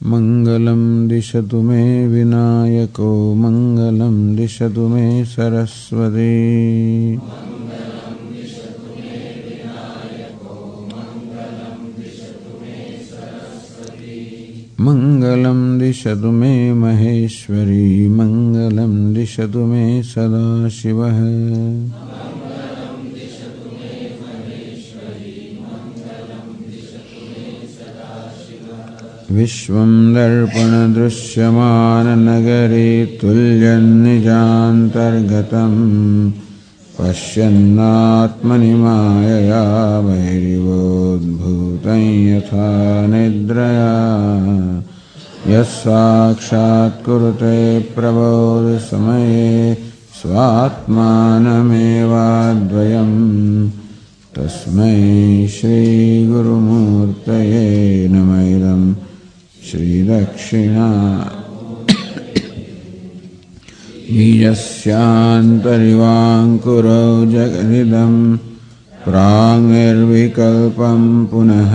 मंगलम दिशतु मे विनायको मंगलम दिशतु मे सरस्वती। मंगलम दिशतु मे महेश्वरी मंगलम दिशतु मे सदाशिवः। विश्वं दर्पण दृश्यमान नगरे तुल्यं निजान्तर्गतं पश्यन्नात्मनि मायया बहिर्वोद्भूतं यथा निद्रया यस्साक्षात् कुरुते प्रबोधसमये स्वात्मानमेवाद्वयं तस्मै श्रीगुरुमूर्तये नमः। श्रीदक्षिणा बीजस्यान्तरिवाङ्कुरो जगदिदं प्राङ्निर्विकल्पं पुनः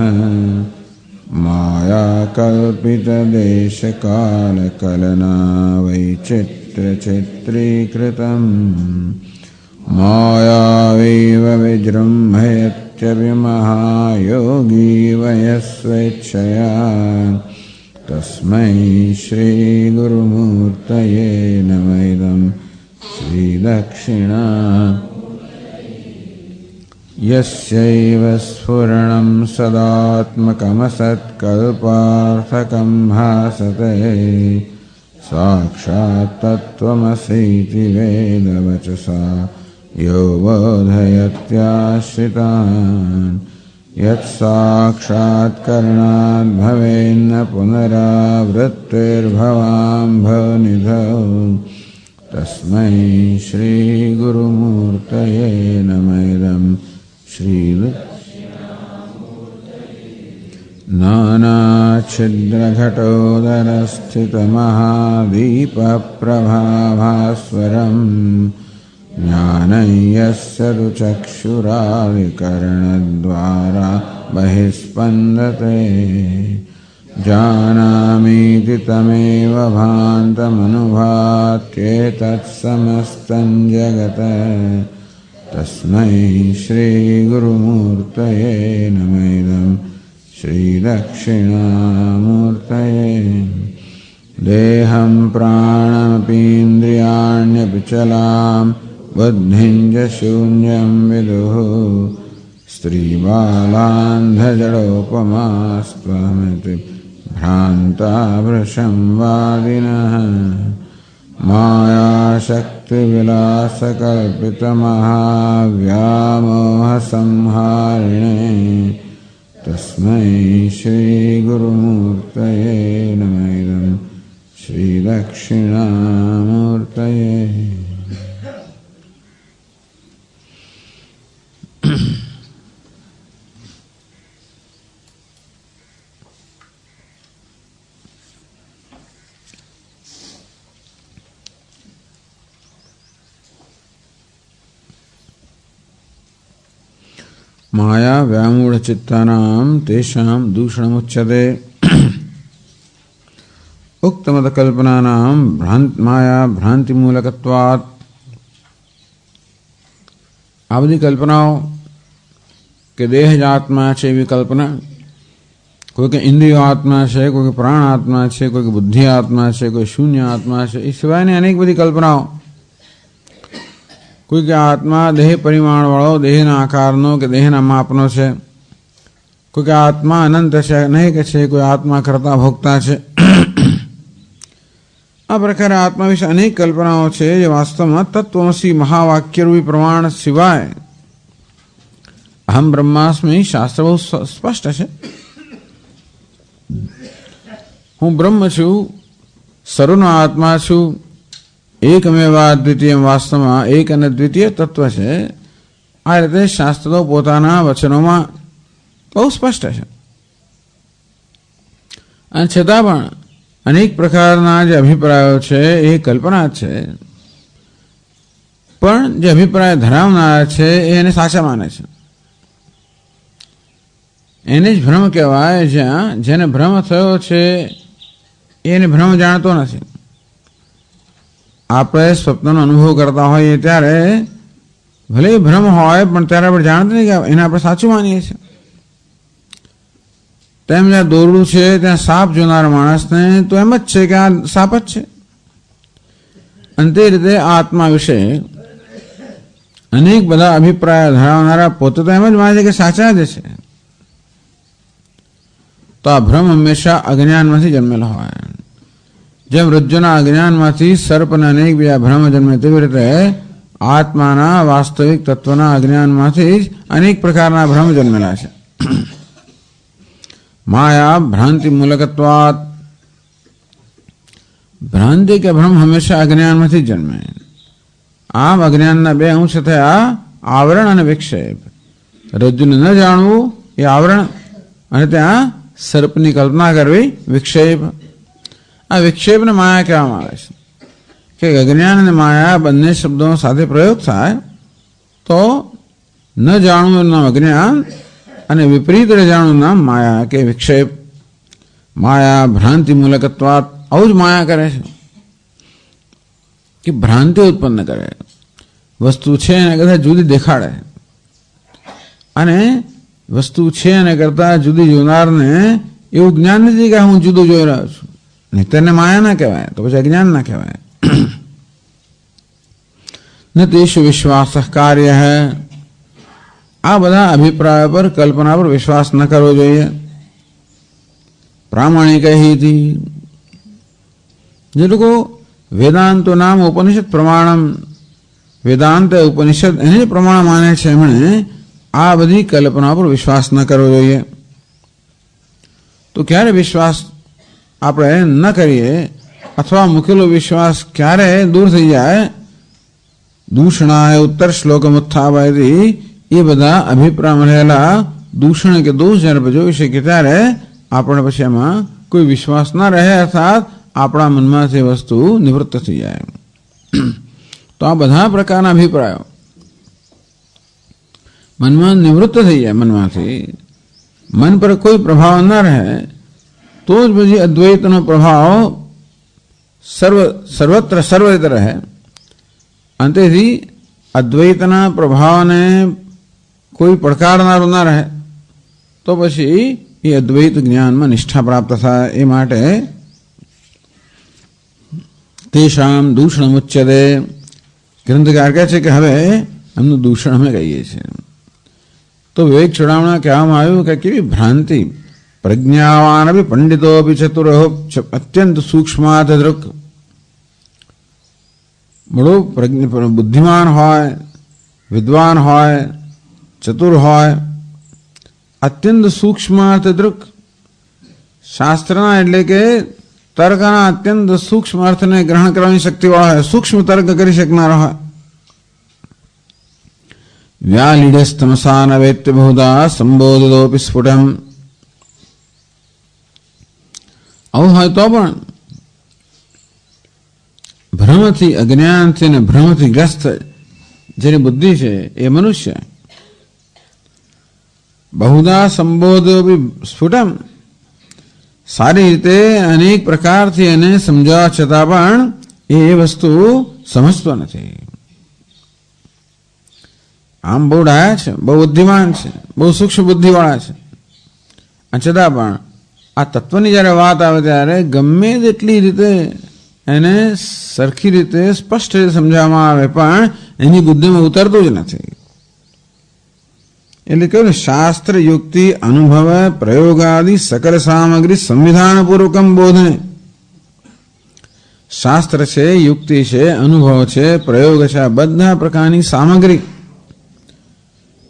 मायाकल्पितदेशकालकलना वैचित्र्यचित्रीकृतं मायावेव विजृम्भयत्यभिमहायोगी वयस्वेच्छया तस्मै श्रीगुरुमूर्तये नमः। श्रीदक्षिणा यस्यैव स्फुरणं सदात्मकमसत्कल्पार्थकं भासते साक्षात् तत्त्वमसीति वेदवचसा यो बोधयत्याश्रितान् यत्साक्षात्करणाद् भवेन्न पुनरावृत्तिर्भवाम्भनिधौ तस्मै श्रीगुरुमूर्तये नमः। नानाच्छिद्रघटोदरस्थितमहादीपप्रभाभास्वरम् ज्ञानं यस्य तु चक्षुरादिकरणद्वारा बहिस्पन्दते जानामीति तमेव भान्तमनुभात्येतत्समस्तं जगत् तस्मै श्रीगुरुमूर्तये नमः। श्रीदक्षिणामूर्तये देहं प्राणमपीन्द्रियाण्यपि चलां बुद्धिं च शून्यं विदुः स्त्रीबालान्धजडोपमास्त्वमिति भ्रान्ता भृशं वादिनः मायाशक्तिविलासकल्पितमहाव्यामोहसंहारिणे तस्मै श्रीगुरुमूर्तये नमः। श्रीदक्षिणामूर्तये माया व्यामूढ़चित्तानां तेषां दूषणमुच्यते। उक्तमतकल्पनानां माया भ्रांतिमूलकत्वात्। आवधी कल्पनाओं के देह आत्मा છે વિકલ્પના, કોઈ કે ઇન્દ્રિયો આત્મા છે, કોઈ કે પ્રાણ આત્મા છે, કોઈ કે બુદ્ધિ આત્મા છે, કોઈ શૂન્ય આત્મા છે, એ સિવાયની અનેક બધી કલ્પનાઓ। કોઈ કે આત્મા દેહ પરિમાણવાળો દેહના આકારનો કે દેહના માપનો છે, કોઈ કે આત્મા અનંત છે, અનેક છે, કોઈ આત્મા કરતા ભોગતા છે। આ પ્રકારે આત્મા વિશે અનેક કલ્પનાઓ છે જે વાસ્તવમાં તત્વમસી મહાવાક્યરૂપી પ્રમાણ સિવાય અહમ બ્રહ્માસ્મિ શાસ્ત્ર બહુ સ્પષ્ટ છે। હું બ્રહ્મ છું, સર્વનો આત્મા છું, એકમેવા દ્વિતીય વાસ્તવમાં એક અને દ્વિતીય તત્વ છે। આ રીતે શાસ્ત્રો પોતાના વચનોમાં બહુ સ્પષ્ટ છે। અને છતાં પણ અનેક પ્રકારના જે અભિપ્રાયો છે એ કલ્પના જ છે, પણ જે અભિપ્રાય ધરાવનારા છે એને સાચા માને છે। એને જ ભ્રમ કહેવાય। જેને ભ્રમ થયો છે એને ભ્રમ જાણતો નથી. આપણે સ્વપ્નનો અનુભવ કરતા હોઈએ ત્યારે ભલે ભ્રમ હોય પણ ત્યારે આપણે જાણતા નહીં કે એને આપણે સાચું માનીએ છીએ. તેમ જ્યાં દોરડું છે ત્યાં સાપ જોનાર માણસને તો એમ જ છે કે આ સાપ જ છે. અને તે રીતે આત્મા વિશે અનેક બધા અભિપ્રાય ધરાવનારા પોતે તો એમ જ માને છે કે સાચા જ છે. તો આ ભ્રમ હંમેશા અજ્ઞાનમાંથી જન્મેલો હોય. જેમ રજ્જુના અજ્ઞાનમાંથી સર્પને અનેક બીજા ભ્રમ જન્મે તેવી રીતે આત્માના વાસ્તવિક તત્વના અજ્ઞાનમાંથી જ અનેક પ્રકારના ભ્રમ જન્મેલા છે. માયા ભ્રાંતિ મૂલકત્વાત, ભ્રાંતિ કે ભ્રમ હંમેશા અજ્ઞાનમાંથી જ જન્મે. આમ અજ્ઞાનના બે અંશ થયા, આવરણ અને વિક્ષેપ. રજ્જુને ન જાણવું એ આવરણ, અને ત્યાં સર્પની કલ્પના કરવી વિક્ષેપ. આ વિક્ષેપને માયા કહેવામાં આવે છે કે અજ્ઞાન અને માયા બંને શબ્દો સાથે પ્રયોગ થાય તો ન જાણવું નામ અજ્ઞાન અને વિપરીત જાણવું નામ માયા કે વિક્ષેપ. માયા ભ્રાંતિ મૂલકત્વાત, આવું જ માયા કરે છે કે ભ્રાંતિ ઉત્પન્ન કરે, વસ્તુ છે એને કરતાં જુદી દેખાડે, અને વસ્તુ છે એને કરતાં જુદી જોનારને એવું જ્ઞાન નથી કે હું જુદું જોઈ રહ્યો છું. નહીં તેને માયા ના કહેવાય, તો પછી અજ્ઞાન ના કહેવાય. ન તેષુ વિશ્વાસ કાર્ય હૈ, આ બધા અભિપ્રાય પર કલ્પના પર વિશ્વાસ ન કરવો જોઈએ. પ્રામાણિક હિ, જે લોકો વેદાંતો નામ ઉપનિષદ પ્રમાણમ, વેદાંત ઉપનિષદ એને જ પ્રમાણ માને છે, એમણે આ બધી કલ્પના પર વિશ્વાસ ન કરવો જોઈએ. તો ક્યારે વિશ્વાસ આપણે ન કરીએ અથવા મૂકેલો વિશ્વાસ ક્યારે દૂર થઈ જાય? દૂષણાય ઉત્તર શ્લોકમ ઉત્થાપયતિ, એ બધા અભિપ્રાયમાં રહેલા દૂષણ કે દોષ જ્યારે જોઈ શકીએ ત્યારે આપણે પછી એમાં કોઈ વિશ્વાસ ના રહે, અર્થાત આપણા મનમાંથી વસ્તુ નિવૃત્ત થઈ જાય. તો આ બધા પ્રકારના અભિપ્રાયો મનમાં નિવૃત્ત થઈ જાય. મનમાંથી મન પર કોઈ પ્રભાવ ન રહે તો જ પછી અદ્વૈતનો પ્રભાવ સર્વત્ર સર્વરિત રહે. અંતેથી અદ્વૈતના પ્રભાવને કોઈ પડકારનારું ના રહે તો પછી એ અદ્વૈત જ્ઞાનમાં નિષ્ઠા પ્રાપ્ત થાય. એ માટે તેષામ દૂષણ ઉચ્યતે, ગ્રંથકાર કહે છે કે હવે એમનું દૂષણ અમે કહીએ છીએ. તો વિવેક ચૂડામણા કહેવામાં આવ્યું કે કેવી ભ્રાંતિ, પ્રજ્ઞાવાન અભી પંડિતો અભી ચતુરો અત્યંત સૂક્ષ્માત દૃક, બડો બુદ્ધિમાન હોય, વિદ્વાન હોય, ચતુર હોય, અત્યંત સૂક્ષ્માર્થ દૃક, શાસ્ત્રના એટલે કે તર્કના અત્યંત સૂક્ષ્મ અર્થને ગ્રહણ કરવાની શક્તિવાળા હોય, સૂક્ષ્મ તર્ક કરી શકનાર હોય. વ્યાલીડસ્તમસાન વૈત્ય બહુધા સંબોધિતોપી સ્ફુટમ, આવું હોય તો પણ ભ્રમથી, અજ્ઞાનથી અને ભ્રમથી ગ્રસ્ત જેની બુદ્ધિ છે એ મનુષ્ય બહુધા સંબોધોપી સ્ફુટમ, સારી રીતે અનેક પ્રકારથી એને સમજાવવા છતાં પણ એ વસ્તુ સમજતો નથી. આમ બહુ ડાયા છે, બહુ બુદ્ધિમાન છે, બહુ સૂક્ષ્મ બુદ્ધિવાળા છે, છતાં પણ આ તત્વની જ્યારે વાત આવે ત્યારે ગમે તેટલી રીતે એને સરખી રીતે સ્પષ્ટ રીતે સમજાવવામાં આવે પણ એની બુદ્ધિમાં ઉતરતું જ નથી. એટલે કહ્યું ને, શાસ્ત્ર યુક્તિ અનુભવ પ્રયોગાદિ સકલ સામગ્રી સંવિધાનપૂર્વકમ બોધને. શાસ્ત્ર છે, યુક્તિ છે, અનુભવ છે, પ્રયોગ છે, આ બધા પ્રકારની સામગ્રી,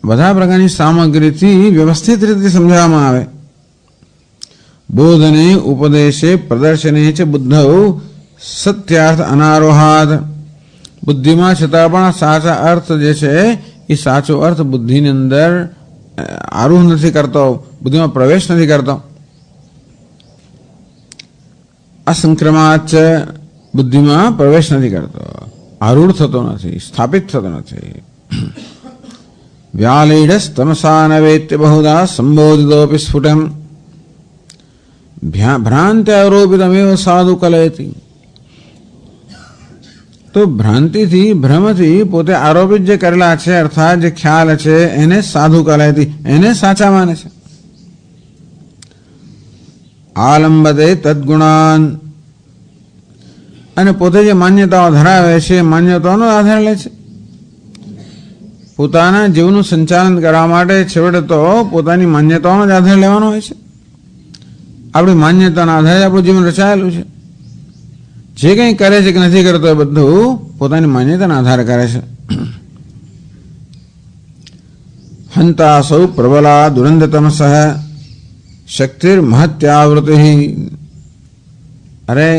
બધા પ્રકારની સામગ્રીથી વ્યવસ્થિત રીતે સમજાવવામાં આવે. બોધને ઉપદેશે પ્રદર્શને છે બુદ્ધૌ સત્યાર્થ અનારોહાદ, બુદ્ધિમાં છતાં પણ સાચા અર્થ જે છે એ સાચો અર્થ બુદ્ધિની અંદર આરૂઢ નથી કરતો, બુદ્ધિમાં પ્રવેશ નથી કરતો. અસંક્રમાચ, બુદ્ધિમાં પ્રવેશ નથી કરતો, આરૂઢ થતો નથી, સ્થાપિત થતો નથી. વ્યાલીડસ તમસા ન વેત્ય બહુધા સંબોધિતોપી સ્ફુટમ, ભ્રાંતિ આરોપિતમેવ સાધુ કલયતિ. તો ભ્રાંતિથી ભ્રમથી પોતે આરોપિત જે કરેલા છે અર્થાત જે ખ્યાલ છે એને સાધુ કલયતિ, એને સાચા માને છે. આલંબતે તદ્ગુણાન, અને પોતે જે માન્યતાઓ ધરાવે છે માન્યતાઓનો આધાર લે છે. પોતાના જીવનું સંચાલન કરવા માટે છેવટે તો પોતાની માન્યતાઓનો જ આધાર લેવાનો હોય છે. આપણી માન્યતાના આધારે આપણું જીવન રચાયેલું છે. જે કંઈ કરે છે કે નથી કરતો એ બધું પોતાની માન્યતાના આધારે કરે છે. હંતા સૌ પ્રબલા દુરંધતમસઃ શક્તિર મહત્યાવૃતિ. અરે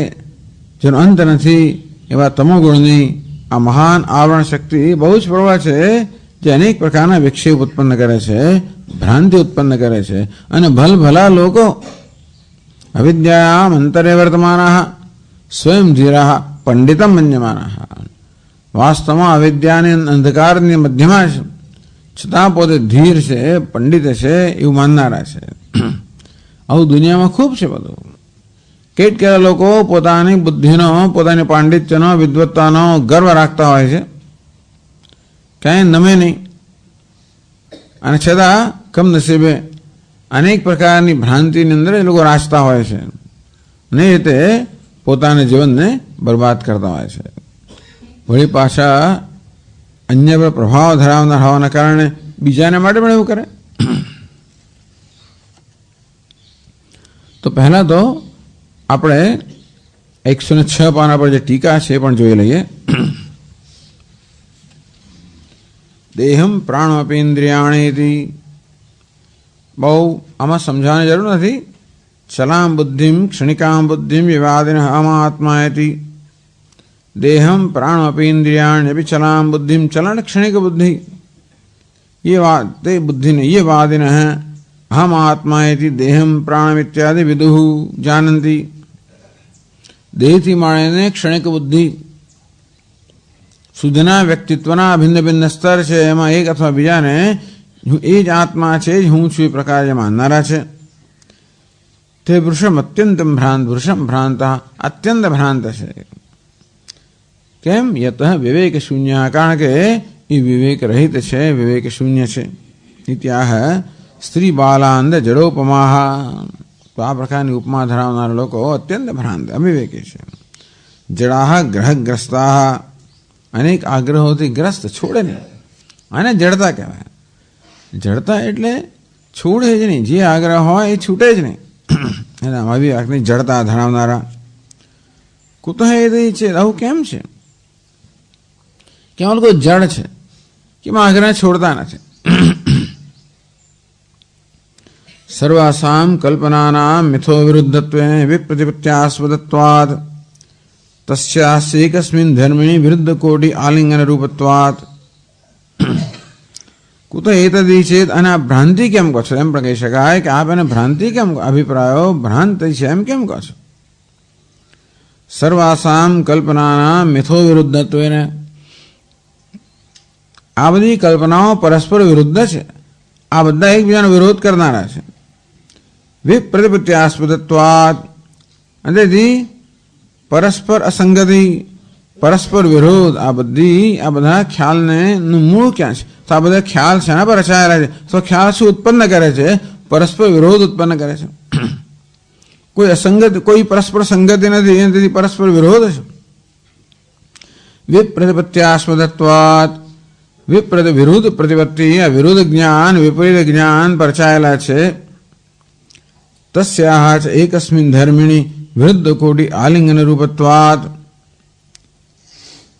જેનો અંત નથી એવા તમોગુણની આ મહાન આવરણ શક્તિ બહુ જ પ્રબળ છે, જે અનેક પ્રકારના વિક્ષેપ ઉત્પન્ન કરે છે, ભ્રાંતિ ઉત્પન્ન કરે છે. અને ભલભલા લોકો અવિદ્યાયામ અંતરે વર્તમાના સ્વયં ધીરા પંડિતમ મન્યમાના, વાસ્તવમાં અવિદ્યાની અંધકારની મધ્યમાં છે, છતાં પોતે ધીર છે, પંડિત છે એવું માનનારા છે. આવું દુનિયામાં ખૂબ છે બધું. કેટલા લોકો પોતાની બુદ્ધિનો, પોતાની પાંડિત્યનો, વિદ્વત્તાનો ગર્વ રાખતા હોય છે, ક્યાંય નમે નહીં, અને છતાં કમનસીબે અનેક પ્રકારની ભ્રાંતિની અંદર એ લોકો રાચતા હોય છે, ને એ રીતે પોતાના જીવનને બરબાદ કરતા હોય છે. વળી પાછા અન્ય પર પ્રભાવ ધરાવનાર હોવાના કારણે બીજાને માટે પણ એવું કરે. તો પહેલા તો આપણે 106 પાના પર જે ટીકા છે એ પણ જોઈ લઈએ. દેહમ પ્રાણમપીન્દ્રિયાણેતિ. બહુ આમાં સમજાવવાની જરૂર નથી. ચલામ બુદ્ધિમ ક્ષણિકામ બુદ્ધિમ વિવાદિન અહમાત્માયતિ. દેહમ પ્રાણમપીન્દ્રિયાણ્યપી ચલામ બુદ્ધિમ. ચલન ક્ષણિક બુદ્ધિ, ये ते बुद्धि ने ये वादिन है अहम आत्मायति देहम प्राणम इत्यादि विदुः जानन्ति. દેહથી માણીને ક્ષણિક બુદ્ધિ, શુદ્ધના વ્યક્તિત્વના ભિન્ન ભિન્ન સ્તર છે, એમાં એક અથવા બીજાને એ જ આત્મા છે, જ હું છું એ પ્રકારે માનનારા છે. તે વૃષમ અત્યંતમ ભ્રાંત, વૃષમ ભ્રાંત, અત્યંત ભ્રાંત છે. કેમ? યત વિવેક શૂન્ય, કારણ કે એ વિવેક રહિત છે, વિવેક શૂન્ય છે. ઇત્યાહ સ્ત્રી બાલાંદ જડોપમાહ. તો આ પ્રકારની ઉપમા ધરાવનારા લોકો અત્યંત ભ્રાંત, અવિવેકી છે. જડાહ ગ્રહગ્રસ્તા, અનેક આગ્રહોથી ગ્રસ્ત, છોડે નહીં. આને જડતા કહેવાય. જડતા એટલે છોડે જ નહીં, જે આગ્રહ હોય એ છૂટે જ નહીં. એના અવિવેકની જડતા ધરાવનારા. કુતઃ એ છે, આવું કેમ છે? કેમ લોકો જડ છે, કેમ આગ્રહ છોડતા નથી? સર્વાસામ કલ્પનાનામ મિથો વિરુદ્ધત્વે વિપ્રતિપત્યાસ્પદત્વાદ તસ્યાસ્યૈકસ્મિન ધર્મિણી વિરુદ્ધ કોટી આલિંગન રૂપત્વાદ. કુતો એતદી ચેત. અને આ ભ્રાંતિ કેમ કહો છો? એમ પણ કહી શકાય કે આપ એને ભ્રાંતિ કેમ, અભિપ્રાયો ભ્રાંતિ છે એમ કેમ કહો છો? સર્વાસામ કલ્પનાનામ મિથો વિરુદ્ધત્વેને, આ બધી કલ્પનાઓ પરસ્પર વિરુદ્ધ છે. આ બધા એકબીજાનો વિરોધ કરનારા છે. વિપ્રતિપત્યાસ્પદત્વાદ, તેથી પરસ્પર અસંગતિ, પરસ્પર વિરોધ, આ બધા ખ્યાલને મૂળ ક્યાં છે? તો આ બધા ખ્યાલ શેના પર રચાયેલા છે? તો ખ્યાલ શું ઉત્પન્ન કરે છે? પરસ્પર વિરોધ ઉત્પન્ન કરે છે. કોઈ અસંગત, કોઈ પરસ્પર સંગતિ નથી, તેથી પરસ્પર વિરોધ છે. વિપ્રતિપત્યાસ્પદત્વાદ, વિરુદ્ધ પ્રતિપત્તિ, વિરુદ્ધ જ્ઞાન, વિપરીત જ્ઞાન પરચાયેલા છે. તસ્યાહ એકસ્મિન ધર્મિણી વિરુદ્ધ કોટી આલિંગન રૂપત્વાદ.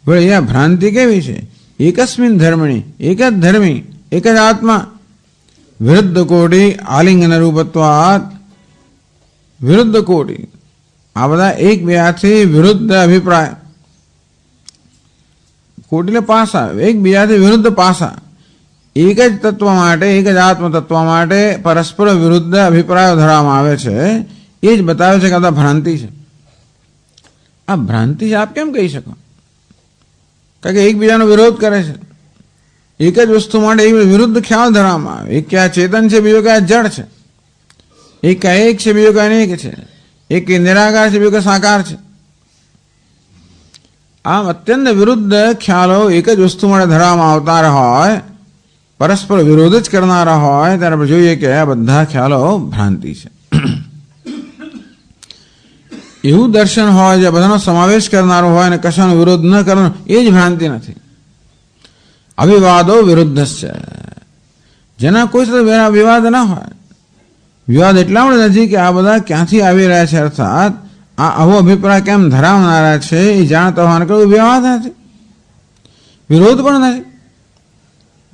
વળી આ ભ્રાંતિ કેવી છે? એકસ્મિન ધર્મિણી, એક જ ધર્મી, એક જ આત્મા, વિરુદ્ધ કોટી આલિંગન રૂપત્વાદ. વિરુદ્ધ કોટી, આ બધા એકબીજાથી વિરુદ્ધ અભિપ્રાય. કોટીને પાસા, એકબીજાથી વિરુદ્ધ પાસા. એક જ તત્વ માટે, એક જ આત્મ તત્વ માટે પરસ્પર વિરુદ્ધ અભિપ્રાયો ધરવામાં આવે છે. એ જ બતાવે છે કે આ ભ્રાંતિ છે. આ ભ્રાંતિ છે આપ કેમ કહી શકો? કારણ કે એકબીજાનો વિરોધ કરે છે. એક જ વસ્તુ માટે એક વિરુદ્ધ ખ્યાલ ધરવામાં આવે. એક ક્યાં ચેતન છે, બીજો ક્યાં જડ છે. એક ક્યાં એક છે, બીજો ક્યાં અનેક છે. એક નિરાકાર છે, બીજો સાકાર છે. આમ અત્યંત વિરુદ્ધ ખ્યાલો એક જ વસ્તુ માટે ધરવામાં આવતા હોય, પરસ્પર વિરોધ જ કરનારા હોય, ત્યારે આપણે જોઈએ કે આ બધા ખ્યાલો ભ્રાંતિ છે. એવું દર્શન હોય જે બધાનો સમાવેશ કરનારું હોય અને કશાનો વિરોધ ન કરવાનો, એ જ ભ્રાંતિ નથી. અવિવાદો વિરુદ્ધ છે, જેના કોઈ સાથે વિવાદ ના હોય. વિવાદ એટલા માટે નથી કે આ બધા ક્યાંથી આવી રહ્યા છે, અર્થાત આ આવો અભિપ્રાય કેમ ધરાવનારા છે એ જાણતા હોવાને કોઈ વિવાદ નથી, વિરોધ પણ નથી.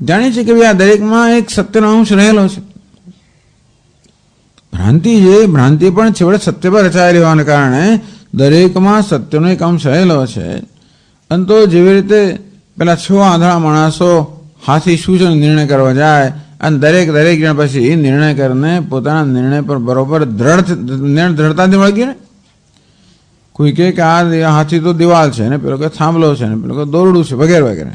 જાણીએ છીએ કે આ દરેકમાં એક સત્યનો અંશ રહેલો છે. ભ્રાંતિ છે, ભ્રાંતિ પણ છેવટે સત્ય પર રચાયેલી હોવાને કારણે દરેકમાં સત્યનો એક અંશ રહેલો છે. અને તો જેવી રીતે પેલા 6 આંધળા માણસો હાથી શું છે નિર્ણય કરવા જાય અને દરેક જણ પછી નિર્ણય કરીને પોતાના નિર્ણય પર બરોબર દ્રઢતાથી વળગી ને. કોઈ કહે કે આ હાથી તો દિવાલ છે ને, પેલો કે થાંભલો છે ને, પેલો કે દોરડું છે, વગેરે વગેરે.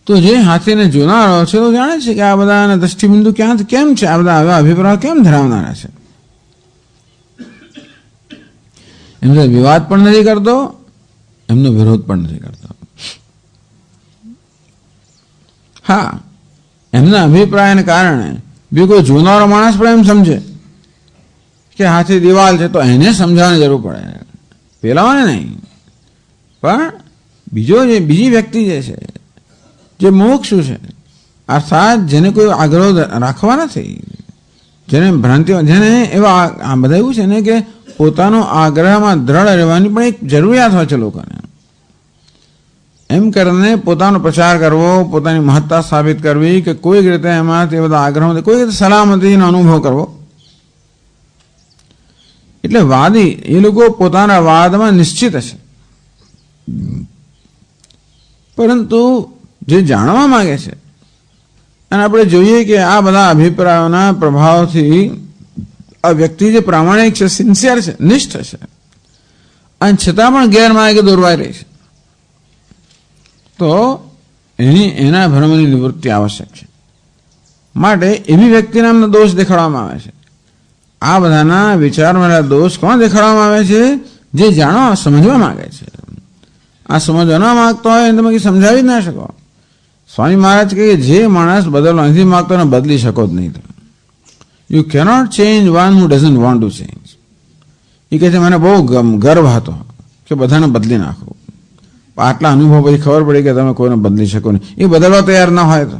તો જે હાથીને જોનારો છે તો જાણે છે કે આ બધાના દ્રષ્ટિબિંદુ ક્યાં કેમ છે, આ બધા આવા અભિપ્રાય કેમ ધરાવનારા છે. એમ વિવાદ પણ નથી કરતો, એમનો વિરોધ પણ નથી કરતો. હા, એમના અભિપ્રાયને કારણે બીજો કોઈ જોનારો માણસ પણ એમ સમજે કે હાથી દિવાલ છે, તો એને સમજાવવાની જરૂર પડે, પેલાઓને નહીં. પણ બીજી વ્યક્તિ જે છે, જે મોક્ષુ છે, અર્થાત જેને કોઈ આગ્રહ રાખવા નથી, જેને ભ્રાંતિ, જેને એવા આ બધા એવું છે ને કે પોતાનો આગ્રહમાં દ્રઢ રહેવાની પણ એક જરૂરિયાત હોય છે લોકોને. એમ કરીને પોતાનો પ્રચાર કરવો, પોતાની મહત્તા સાબિત કરવી કે કોઈક રીતે એમાં તે બધા આગ્રહ, કોઈક રીતે સલામતીનો અનુભવ કરવો. એટલે વાદી એ લોકો પોતાના વાદમાં નિશ્ચિત હશે, પરંતુ જે જાણવા માંગે છે, અને આપણે જોઈએ કે આ બધા અભિપ્રાયોના પ્રભાવથી આ વ્યક્તિ જે પ્રામાણિક છે, સિન્સિયર છે, નિષ્ઠ છે, અને છતાં પણ ગેરમાર્ગે દોરવાઈ રહી છે, તો એના ભ્રમની નિવૃત્તિ આવશ્યક છે. માટે એવી વ્યક્તિને અમને દોષ દેખાડવામાં આવે છે. આ બધાના વિચારમાં દોષ કોણ દેખાડવામાં આવે છે? જે જાણવા સમજવા માંગે છે. આ સમજવા ન માંગતો હોય એને તમે સમજાવી જ ના શકો. સ્વામી મહારાજ કહે જે માણસ બદલવા નથી માંગતો એને બદલી શકો જ નહીં. You cannot change one who doesn't want to change. એ કહે છે મને બહુ ગર્વ હતો કે બધાને બદલી નાખવું. આટલા અનુભવ પછી ખબર પડી કે તમે કોઈને બદલી શકો નહીં. એ બદલવા તૈયાર ના હોય તો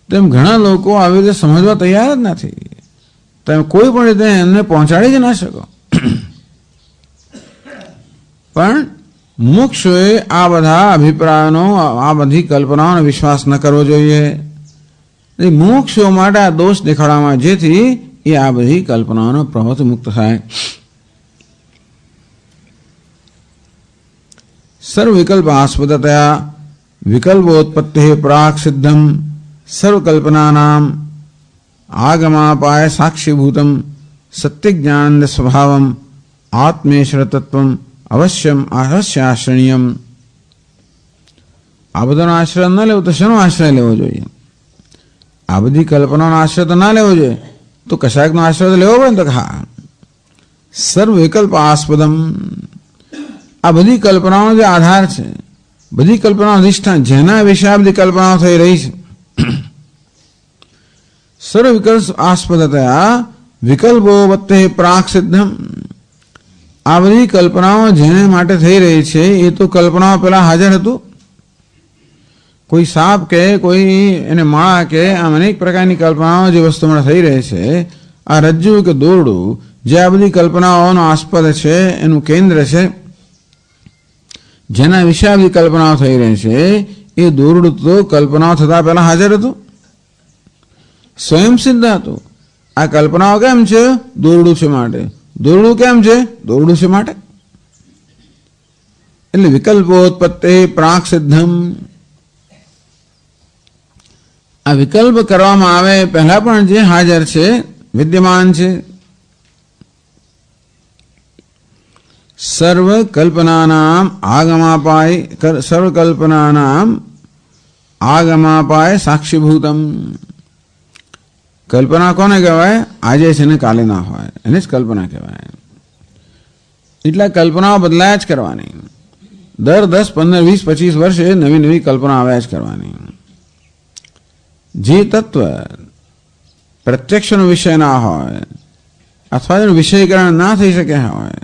તેમ ઘણા લોકો આવી રીતે સમજવા તૈયાર જ નથી. તમે કોઈ પણ રીતે એમને પહોંચાડી જ ના શકો. પણ મુક્ષોએ આ બધા અભિપ્રાયોનો, આ બધી કલ્પનાઓનો વિશ્વાસ ન કરવો જોઈએ. મુક્ષો માટે આ દોષ દેખાડવામાં જેથી એ આ બધી કલ્પનાઓનો પ્રભાવથી મુક્ત થાય. સર્વ વિકલ્પ આસ્પદતયા વિકલ્પોત્પત્તિ પ્રાક સિદ્ધમ સર્વકલ્પનાનામ આગમાપાય સાક્ષીભૂતમ સત્યજ્ઞાનંદ સ્વભાવમ આત્મેશ્વર તત્વમ અવશ્યાશ્રણીયમ. આ બધાનો આશ્રય ન લેવો તો શેનો આશ્રય લેવો જોઈએ? આ બધી કલ્પનાનો આશ્રય તો ના લેવો જોઈએ. તો કશાકનો આશ્રય તો લેવો પડે ને. તો હા, સર્વ વિકલ્પ આસ્પદમ, આ બધી કલ્પનાઓનો જે આધાર છે, બધી કલ્પનાઓ અધિષ્ઠાન, જેના વિશે આ બધી કલ્પનાઓ થઈ રહી છે. સર્વ વિકલ્પ આસ્પદતયા વિકલ્પો વત્તે પ્રાક સિદ્ધમ, આ બધી કલ્પનાઓ જેને માટે થઈ રહી છે એ તો કલ્પનાઓ પેલા હાજર હતું. કોઈ સાપ કે કોઈ એને માળા કે આમ અનેક પ્રકારની કલ્પનાઓ જે વસ્તુ માટે થઈ રહી છે, આ રજ્જુ કે દોરડું જે આ બધી કલ્પનાઓનો આસ્પદ છે, એનું કેન્દ્ર છે, જેના વિશે આ બધી કલ્પનાઓ થઈ રહી છે, એ દોરડું તો કલ્પનાઓ થતા પહેલા હાજર હતું, સ્વયં સિદ્ધ હતું. આ કલ્પનાઓ કેમ છે? દોરડું છે માટે. દોરડું કેમ છે? દોરડું છે માટે. એટલે વિકલ્પોત્પત્તિ પ્રાક સિદ્ધમ, આ વિકલ્પ કરવામાં આવે પહેલા પણ જે હાજર છે, વિદ્યમાન છે. સર્વ કલ્પનાનામ આગમાપાય સાક્ષીભૂતમ, કલ્પના કોને કહેવાય? આજે છે ને કાલે ના હોય એને જ કલ્પના કહેવાય. એટલે કલ્પનાઓ બદલાયા જ કરવાની. દર 10, 15, 20, 25 વર્ષે નવી નવી કલ્પના આવ્યા જ કરવાની. જે તત્વ પ્રત્યક્ષનો વિષય ના હોય અથવા એનું વિષયીકરણ ના થઈ શકે હોય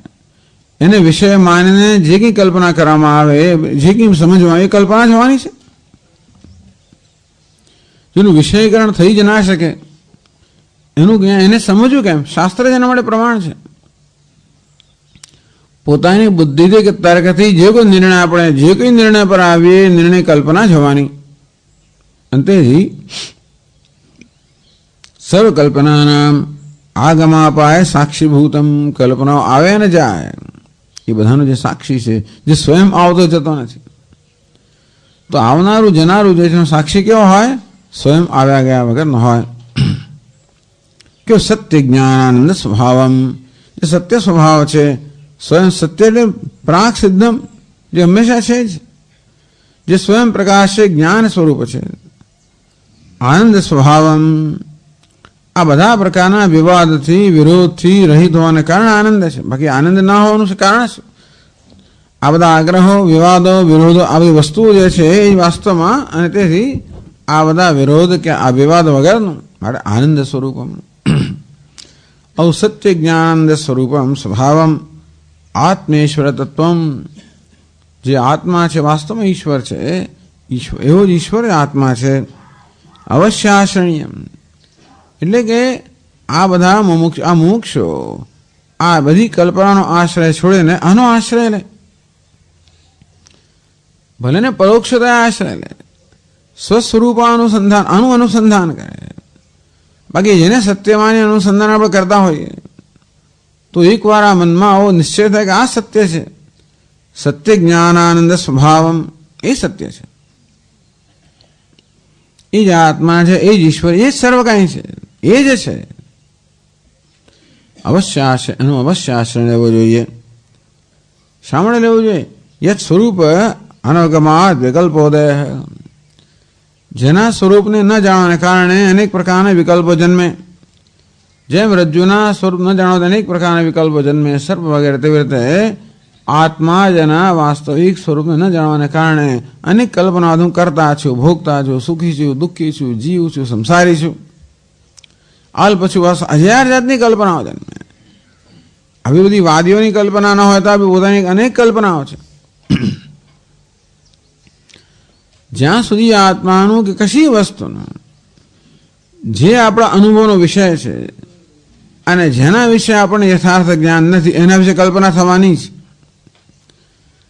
એને વિષય માનીને જે કંઈ કલ્પના કરવામાં આવે, જે કંઈ સમજવામાં આવે એ કલ્પના જ હોવાની છે. જેનું વિષયીકરણ થઈ જ ના શકે એનું એને સમજવું કેમ? શાસ્ત્ર જ એના માટે પ્રમાણ છે. પોતાની બુદ્ધિથી કે તર્કથી જે કોઈ નિર્ણય આપણે જે કોઈ નિર્ણય પર આવીએ નિર્ણય કલ્પના જ હોવાની. અંતેથી સર્વ કલ્પનાનામ આગમાપાય સાક્ષીભૂતમ, કલ્પનાઓ આવે અને જાય એ બધાનો જે સાક્ષી છે, જે સ્વયં આવતો જતો નથી. તો આવનારું જનારું જે છે સાક્ષી કેવો હોય? સ્વયં આવ્યા ગયા વગર ન હોય. કે સત્ય જ્ઞાનાનંદ સ્વભાવમ, જે સત્ય સ્વભાવ છે, સ્વયં સત્ય એટલે પ્રાક સિદ્ધમ, જે હંમેશા છે જ, જે સ્વયં પ્રકાશ છે, જ્ઞાન સ્વરૂપ છે. આનંદ સ્વભાવમ, આ બધા પ્રકારના વિવાદથી વિરોધથી રહિત હોવાને કારણે આનંદ છે. બાકી આનંદ ના હોવાનું છે કારણ શું? આ બધા આગ્રહો, વિવાદો, વિરોધો, આ બધી વસ્તુઓ જે છે એ વાસ્તવમાં, અને તેથી આ બધા વિરોધ કે આ વિવાદ વગરનું માટે આનંદ સ્વરૂપમ ઔસત્ય જ્ઞાનાનંદ સ્વરૂપમ સ્વભાવમ આત્મેશ્વર તત્વમ, જે આત્મા છે વાસ્તવમાં ઈશ્વર છે, એવો જ ઈશ્વર આત્મા છે. અવશ્યાશ્રણીયમ, એટલે કે આ બધા મુમુક્ષો આ બધી કલ્પનાનો આશ્રય છોડીને આનો આશ્રય લે. ભલે ને પરોક્ષતા આશ્રય લે, સ્વસ્વરૂપાનુસંધાન આનું અનુસંધાન કરે. બાકી જેને સત્યમાની અનુસંધાન આપણે કરતા હોઈએ તો એકવાર આ મનમાં આવો નિશ્ચય થાય કે આ સત્ય છે, સત્ય જ્ઞાનાનંદ સ્વભાવમ, એ સત્ય છે, એ જ આત્મા છે, એ જ ઈશ્વર, એ જ સર્વ કાંઈ છે, એ જ છે. અવશ્ય એનું અવશ્ય આશ્રય લેવો જોઈએ. શા માટે લેવું જોઈએ? યત સ્વરૂપ અનવગમાત વિકલ્પોદય, જેના સ્વરૂપને ન જાણવાને કારણે અનેક પ્રકારના વિકલ્પો જન્મે. જેમ રજ્જુના સ્વરૂપ ન જાણો અનેક પ્રકારના વિકલ્પો જન્મે, સર્પ વગેરે, તેવી રીતે આત્મા જેના વાસ્તવિક સ્વરૂપને ન જાણવાને કારણે અનેક કલ્પનાઓ હું કરતા છું, ભોગતા છું, સુખી છું, દુઃખી છું, જીવ છું, સંસારી છું, અલ્પ છું, બસ 1000 જાતની કલ્પનાઓ જન્મે. આવી બધી વાદીઓની કલ્પના ન હોય તો આવી પોતાની અનેક કલ્પનાઓ છે. જ્યાં સુધી આત્માનું કે કશી વસ્તુનો જે આપણા અનુભવનો વિષય છે અને જેના વિશે આપણને યથાર્થ જ્ઞાન નથી એના વિશે કલ્પના થવાની જ.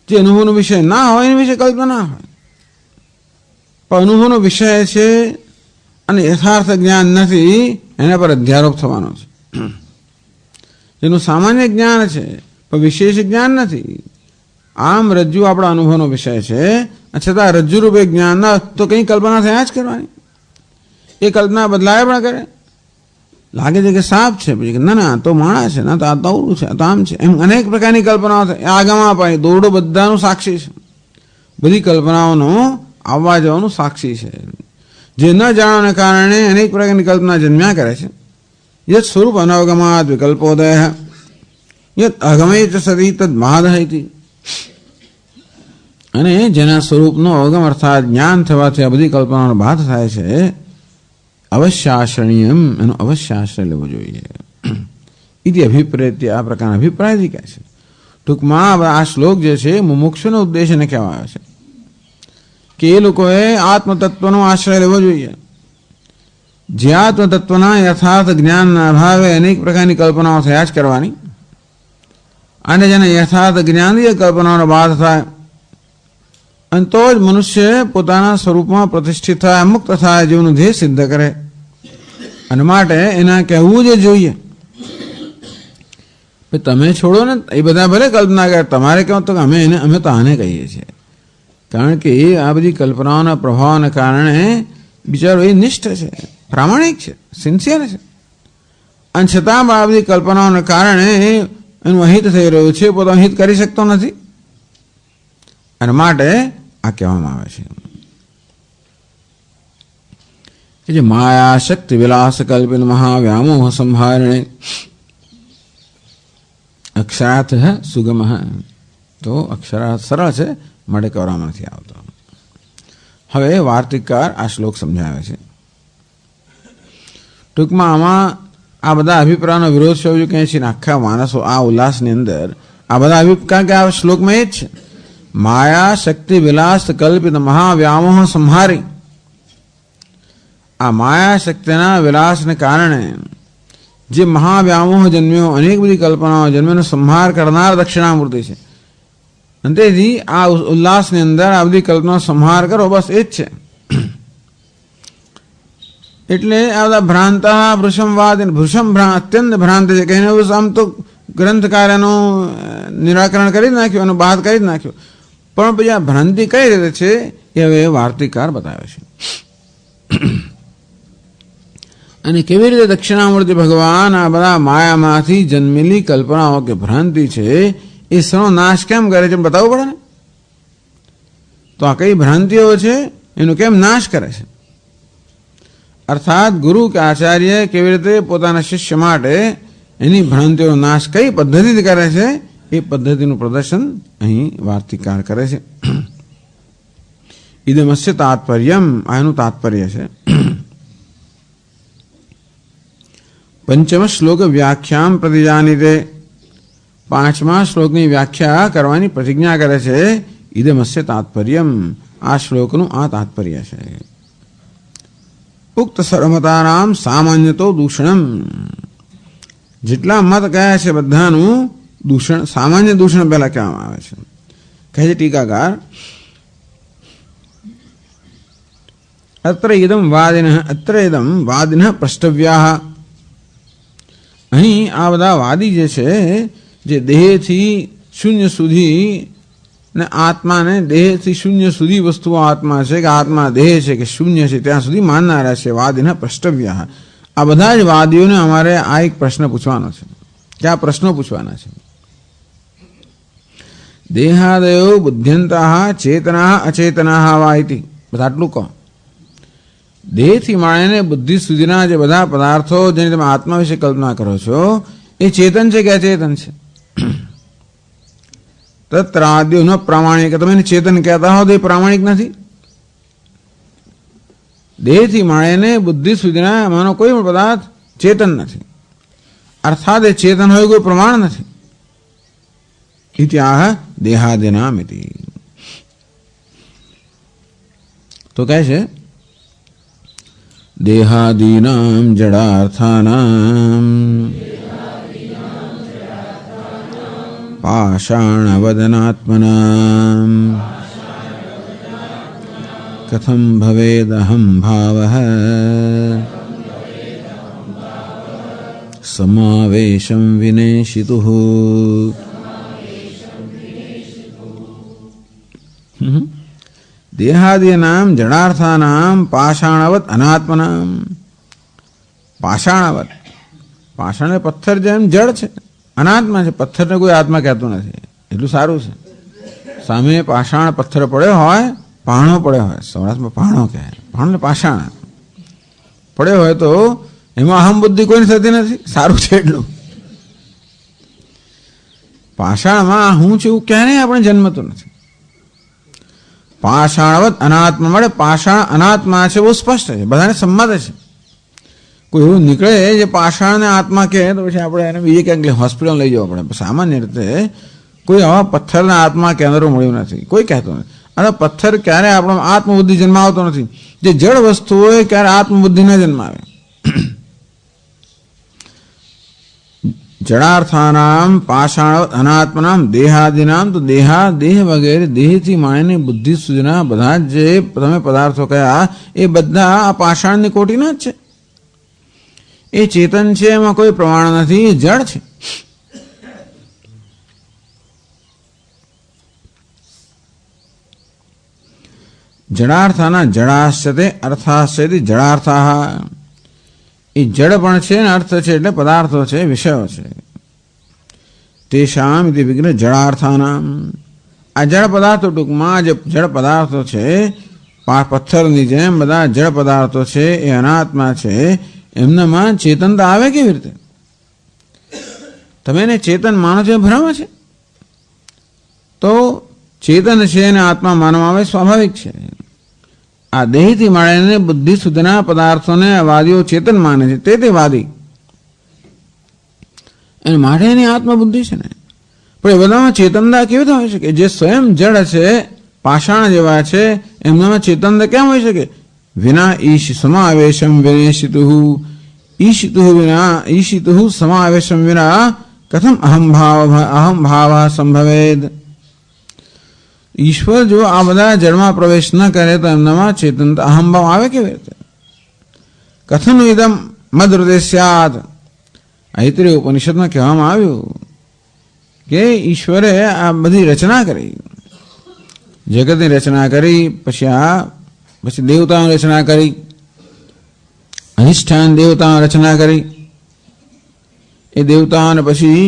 જે અનુભવનો વિષય ના હોય એના વિશે કલ્પના હોય, પણ અનુભવનો વિષય છે અને યથાર્થ જ્ઞાન નથી એના પર અધ્યારોપ થવાનો છે. જેનું સામાન્ય જ્ઞાન છે પણ વિશેષ જ્ઞાન નથી. આમ રજ્જુ આપણા અનુભવનો વિષય છે, છતાં રજ્જુ રૂપે જ્ઞાન ના તો કઈ કલ્પના થયા જ કરવાની. એ કલ્પના બદલાય પણ કરે. લાગે છે કે સાપ છે, પછી ના ના તો માણસ છે, ના તો આ તવરું છે, તો આમ છે, એમ અનેક પ્રકારની કલ્પનાઓ થાય. આગમાં પાય દોરડો બધાનું સાક્ષી છે, બધી કલ્પનાઓનો આવવા જવાનું સાક્ષી છે. જે ન જાણવાને કારણે અનેક પ્રકારની કલ્પના જન્મ્યા કરે છે. યત સ્વરૂપ અનવગમાત વિકલ્પોદય યત અગમે ચ સતી તદ મહાદહૈતિ, અને જેના સ્વરૂપનો અવગમ અર્થાત જ્ઞાન થવાથી આ બધી કલ્પનાનો બાધ થાય છે. અવશ્ય આશ્રણીયમ, એનો અવશ્ય આશ્રય લેવો જોઈએ. ઇતિ અભિપ્રેત્ય, આ પ્રકારના અભિપ્રાયથી કહે છે. ટૂંકમાં આ શ્લોક જે છે મુમુક્ષુનો ઉદ્દેશ એને કહેવા આવે છે કે એ લોકોએ આત્મતત્વનો આશ્રય લેવો જોઈએ. જે આત્મતત્વના યથાર્થ જ્ઞાનના અભાવે અનેક પ્રકારની કલ્પનાઓ થયા જ કરવાની, અને જેને યથાર્થ જ્ઞાનીય કલ્પનાઓનો બાધ થાય અને તો જ મનુષ્ય પોતાના સ્વરૂપમાં પ્રતિષ્ઠિત થાય, મુક્ત થાય, જીવનું ધ્યેય સિદ્ધ કરે. અને માટે એના કહેવું જ જોઈએ. તમે છોડો ને, એ બધા ભલે કલ્પના કરે, તમારે કહો તો અમે તો આને કહીએ છીએ. કારણ કે એ આ બધી કલ્પનાઓના પ્રભાવના કારણે બિચારો એ નિષ્ઠ છે, પ્રામાણિક છે, સિન્સિયર છે, અને છતાં આ બધી કલ્પનાઓના કારણે એનું અહિત થઈ રહ્યું છે, પોતાનું હિત કરી શકતો નથી. અને માટે આ કહેવામાં આવે છે કે જે માયા શક્તિ વિલાસ કલ્પિત મહાવ્યામોહ સંહારણે અક્ષરાર્થ સુગમ. તો અક્ષરાર્થ સરળ છે, માટે કરવામાં નથી આવતો. હવે વાર્તિકકાર આ શ્લોક સમજાવે છે. ટૂંકમાં આમાં આ બધા અભિપ્રાયનો વિરોધ શબ્દ કહે છે. આખા માણસો આ ઉલ્લાસની અંદર આ બધા અભિપ્રાય કે આ શ્લોકમાં એ જ છે. માયા શક્તિ વિલાસ કલ્પિત મહાવ્યામોહ સંહારી. આ માયા શક્તિના વિલાસને કારણે જે મહાવ્યામોહ જન્મ્યો, અનેક બધી કલ્પનાઓ જન્મ્યોનો સંહાર કરનાર દક્ષિણામૂર્તિ છે. અને તેથી આ ઉલ્લાસની અંદર આ બધી કલ્પનાનો સંહાર કરો, બસ એ જ છે. એટલે આ બધા ભ્રાંતા ભૃષમવાદ, અત્યંત ભ્રાંત છે. કહીને આમ તો ગ્રંથકારોનું નિરાકરણ કરી જ નાખ્યું, એનું બાદ કરી જ નાખ્યું. પણ પછી આ ભ્રાંતિ કઈ રીતે છે એ હવે વાર્તિકકાર બતાવે છે. અને કેવી રીતે દક્ષિણામૂર્તિ ભગવાન આ બધા માયામાંથી જન્મેલી કલ્પનાઓ કે ભ્રાંતિ છે એ સનો નાશ કેમ કરે છે બતાવવું પડે ને. તો આ કઈ ભ્રાંતિઓ છે એનો કેમ નાશ કરે છે, અર્થાત ગુરુ કે આચાર્ય કેવી રીતે પોતાના શિષ્ય માટે એની ભ્રાંતિઓનો નાશ કઈ પદ્ધતિથી કરે છે એ પદ્ધતિનું પ્રદર્શન અહીં વાર્તિકકાર કરે છે. ઇદમસ્ય તાત્પર્યમ, આ એનું તાત્પર્ય છે. પંચમ શ્લોક વ્યાખ્યામ પ્રતિજાનીતે, પાંચમા શ્લોકની વ્યાખ્યા કરવાની પ્રતિજ્ઞા કરે છે. ઇદમસ્ય તાત્પર્યમ, આ શ્લોકનું આ તાત્પર્ય છે. ઉક્ત સર્વમતાનામ સામાન્યતો દૂષણમ, જેટલા મત કયા છે બધાનું દૂષણ, સામાન્ય દૂષણ પહેલા કહેવામાં આવે છે. કહે છે ટીકાકાર, અત્ર ઇદમ વાદિનઃ પ્રષ્ટવ્યાઃ. અહીં આ બધા વાદી જે છે, જે દેહથી શૂન્ય સુધી ને આત્માને દેહથી શૂન્ય સુધી વસ્તુઓ આત્મા છે કે આત્મા દેહ છે કે શૂન્ય છે ત્યાં સુધી માનનારા છે. વાદિનઃ પ્રષ્ટવ્યાઃ. આ બધા જ વાદીઓને અમારે આ એક પ્રશ્ન પૂછવાનો છે, કે આ પ્રશ્નો પૂછવાના છે. દેહાદયો બુદ્ધ્યંતા ચેતના અચેતના વા ઇતિ. બધા આટલું કહો. દેહથી માંડીને બુદ્ધિ સુધીના જે બધા પદાર્થો જેની તમે આત્મા વિશે કલ્પના કરો છો એ ચેતન છે કે અચેતન છે? તત્રાદ્યો ન પ્રામાણિક. તમે એને ચેતન કહેતા હો તો એ પ્રામાણિક નથી. દેહથી માંડીને બુદ્ધિ સુધીના એમાંનો કોઈ પણ પદાર્થ ચેતન નથી, અર્થાત એ ચેતન હોય કોઈ પ્રમાણ નથી. ઇત્યાહ દેહાદિનામ ઇતિ. તો કહે છે દેહાદીનામ જડાર્થાનામ પાષાણવદનાત્મનામ કથમ ભવેદહં ભાવઃ સમાવેશં વિનેશિતુઃ. દેહાદીનામ જડાર્થાનામ પાષાણવત અનાત્મનામ. પાષાણવત, પાષાણ પથ્થર જેમ જડ છે, અનાત્મા છે. પથ્થરને કોઈ આત્મા કહેતું નથી, એટલું સારું છે. સામે પાષાણ પથ્થર પડ્યો હોય, પાણો પડ્યો હોય, સૌરાષ્ટ્રમાં પાણો કહે, પાણો પાષાણ પડ્યો હોય તો એમાં અહમ બુદ્ધિ કોઈ થતી નથી, સારું છે એટલું. પાષાણમાં હું છું એવું ક્યારેય આપણે જન્મતું નથી. પાષાણવત અનાત્મા મળે. પાષાણ અનાત્મા છે બહુ સ્પષ્ટ છે, બધાને સંમત છે. કોઈ એવું નીકળે જે પાષાણને આત્મા કહે તો પછી આપણે એને બીજે ક્યાંક હોસ્પિટલ લઈ જવા પડે. સામાન્ય રીતે કોઈ આવા પથ્થરના આત્મા કેન્દ્રો મળ્યું નથી, કોઈ કહેતું નથી. અને પથ્થર ક્યારે આપણો આત્મબુદ્ધિ જન્માવતો નથી. જે જડ વસ્તુ હોય ક્યારે આત્મબુદ્ધિ ન જન્માવે. જડાર્થાનામ પાષાણ અનાત્મનામ દેહાદિનામ. તો દેહ વગેરે દેહથી માંડીને બુદ્ધિ સુધીના બધા જે તમે પદાર્થો કયા એ બધા આ પાષાણની કોટીના જ છે. એ ચેતન છે, એમાં કોઈ પ્રમાણ નથી, એ જડ છે. જડાર્થાના જડાશ્ચતે અર્થાશ્ચતિ જડાર્થા. એ જડ પણ છે ને અર્થ છે, એટલે પદાર્થો છે, વિષયો છે. તેષામ ઇતિ વિઘ્ન જડાર્થાનામ. આ જડ પદાર્થો ટૂંકમાં જે જડ પદાર્થો છે પથ્થરની જેમ બધા જળ પદાર્થો છે એ અનાત્મા છે, એમનામાં ચેતનતા આવે કેવી રીતે? તમે એને ચેતન માનો છો એ ભ્રમ છે. તો ચેતન છે એને આત્મા માનવામાં આવે સ્વાભાવિક છે. આ દેહથી માંડીને બુદ્ધિ સુધીના પદાર્થોને વાદીઓ ચેતન માને છે, તે વાદી એને માટે એની આત્મબુદ્ધિ છે ને. પણ એ બધામાં ચેતનતા કેવી રીતે હોય શકે? જે સ્વયં જડ છે, પાષાણ જેવા છે, એમનામાં ચેતનતા કેમ હોય શકે? વિના ઈશ સમાવેશમ વિનેશિતુ, ઈશિતુ સમાવેશમ વિના કથમ અહમ ભાવ સંભવેદ. ઈશ્વર જો આ બધા જળમાં પ્રવેશ ન કરે તો એમનામાં ચેતનતા અહમભાવ આવે કેવી રીતે? કથન ઇદમ મદ હૃદય સ્યાદ. આઈતરેય ઉપનિષદમાં કહેવામાં આવ્યું કે ઈશ્વરે આ બધી રચના કરી, જગતની રચના કરી, પછી દેવતાઓની રચના કરી, અધિષ્ઠાન દેવતાઓની રચના કરી. એ દેવતાઓને પછી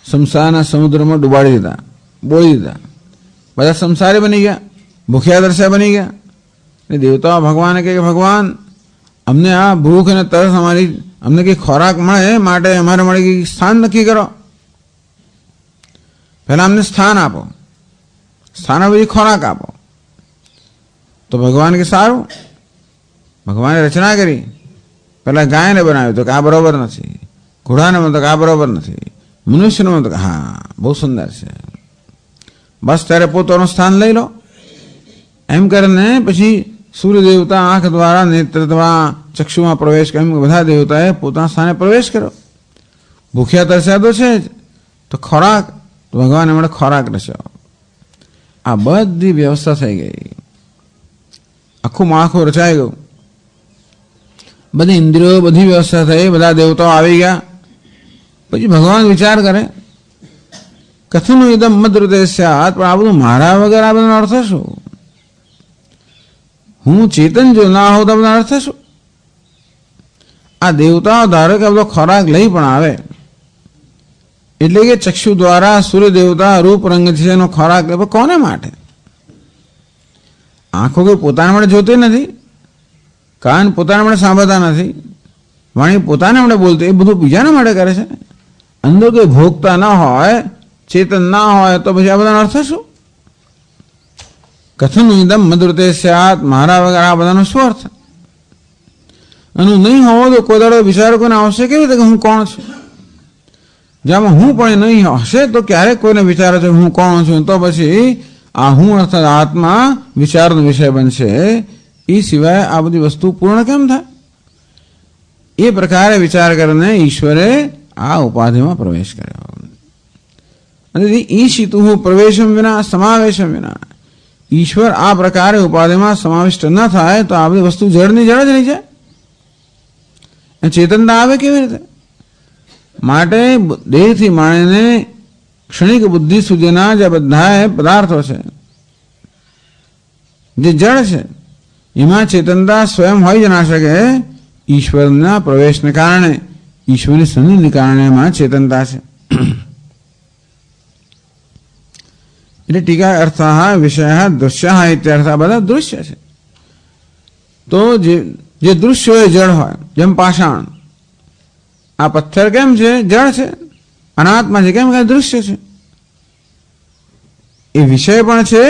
સંસારના સમુદ્રમાં ડુબાડી દીધા, બોળી દીધા. બધા સંસારી બની ગયા, ભૂખ્યા તરસ્યા બની ગયા. એ દેવતાઓ ભગવાને કહે કે ભગવાન, અમને આ ભૂખ અને તરસ અમને કંઈ ખોરાક મળે માટે અમારે મળે કંઈક સ્થાન નક્કી કરો. પહેલા અમને સ્થાન આપો, સ્થાન પછી ખોરાક આપો. તો ભગવાન કે સારું. ભગવાને રચના કરી. પહેલા ગાયને બનાવ્યું તો કે આ બરોબર નથી, ઘોડાને બનતો કે આ બરોબર નથી, મનુષ્યને બનતો કે હા બહુ સુંદર છે, બસ ત્યારે પોતાનું સ્થાન લઈ લો. એમ કરીને પછી સૂર્ય દેવતા આંખ દ્વારા, નેત્ર દ્વારા, ચક્ષુમાં પ્રવેશ કર્યો. બધા દેવતાએ પોતાના સ્થાને પ્રવેશ કર્યો. ભૂખ્યા તરસ્યા તો છે જ, તો ખોરાક, તો ભગવાને મળે ખોરાક રચ્યો. આ બધી વ્યવસ્થા થઈ ગઈ, આખું માળખું રચાઈ ગયું. બધી ઇન્દ્રિયો, બધી વ્યવસ્થા થઈ, બધા દેવતાઓ આવી ગયા. પછી ભગવાન વિચાર કરે કથનું ઇદમ મદ હૃદય સ્યાત. પણ આ બધું મારા વગર આ બધાનો અર્થ શું? હું ચેતન જો ના હોઉં તો બધા અર્થ શું? આ દેવતાઓ ધારો કે બધો ખોરાક લઈ પણ આવે, એટલે કે ચક્ષુ દ્વારા સૂર્ય દેવતા રૂપ રંગ છે એનો ખોરાક લે, કોને માટે? આંખો કોઈ પોતાના માટે જોતી નથી, કાન પોતાના માટે સાંભળતા નથી, વાણી પોતાના માટે બોલતી, એ બધું બીજાના માટે કરે છે. અંદર કોઈ ભોગતા ના હોય, ચેતન ના હોય, તો પછી આ બધાનો અર્થ શું? કથન ઇદમ મદ હૃદય સ્યાત. મારા વગર આ બધાનો શું અર્થ? અને નહીં હોવો તો કોઈ દાડો વિચારો કોઈને આવશે કેવી રીતે કે હું કોણ છું? જેમાં હું પણ નહીં હશે તો ક્યારેક કોઈને વિચારો છે હું કોણ છું, તો પછી આ હું અર્થાત આત્મા વિચારનો વિષય બનશે. એ સિવાય આ બધી વસ્તુ પૂર્ણ કેમ થાય? એ પ્રકારે વિચાર કરીને ઈશ્વરે આ ઉપાધિમાં પ્રવેશ કર્યો. અને ઈશિતુ પ્રવેશમ વિના સમાવેશમ વિના. ઈશ્વર આ પ્રકારે ઉપાધિમાં સમાવિષ્ટ ન થાય તો આ બધી વસ્તુ જળની જળ જ રહી જાય. ચેતનતા આવે કેવી રીતે? માટે દેહથી માંડીને ક્ષણિક બુદ્ધિ સુધીના જે બધા પદાર્થો છે, જે જળ છે, એમાં ચેતનતા સ્વયં હોઈ જ ના શકે. ઈશ્વરના પ્રવેશને કારણે, ઈશ્વરની સન્નિધિને કારણે એમાં ચેતનતા છે. એટલે ટીકા અર્થ વિષય દૃશ્ય ઇત્યર્થ. બધા દૃશ્ય છે. તો જે દૃશ્ય હોય જળ હોય, જેમ પાષાણ. આ પથ્થર કેમ છે? જળ છે, અનાત્મા છે. કેમ કે દૃશ્ય છે. એ વિષય પણ છે,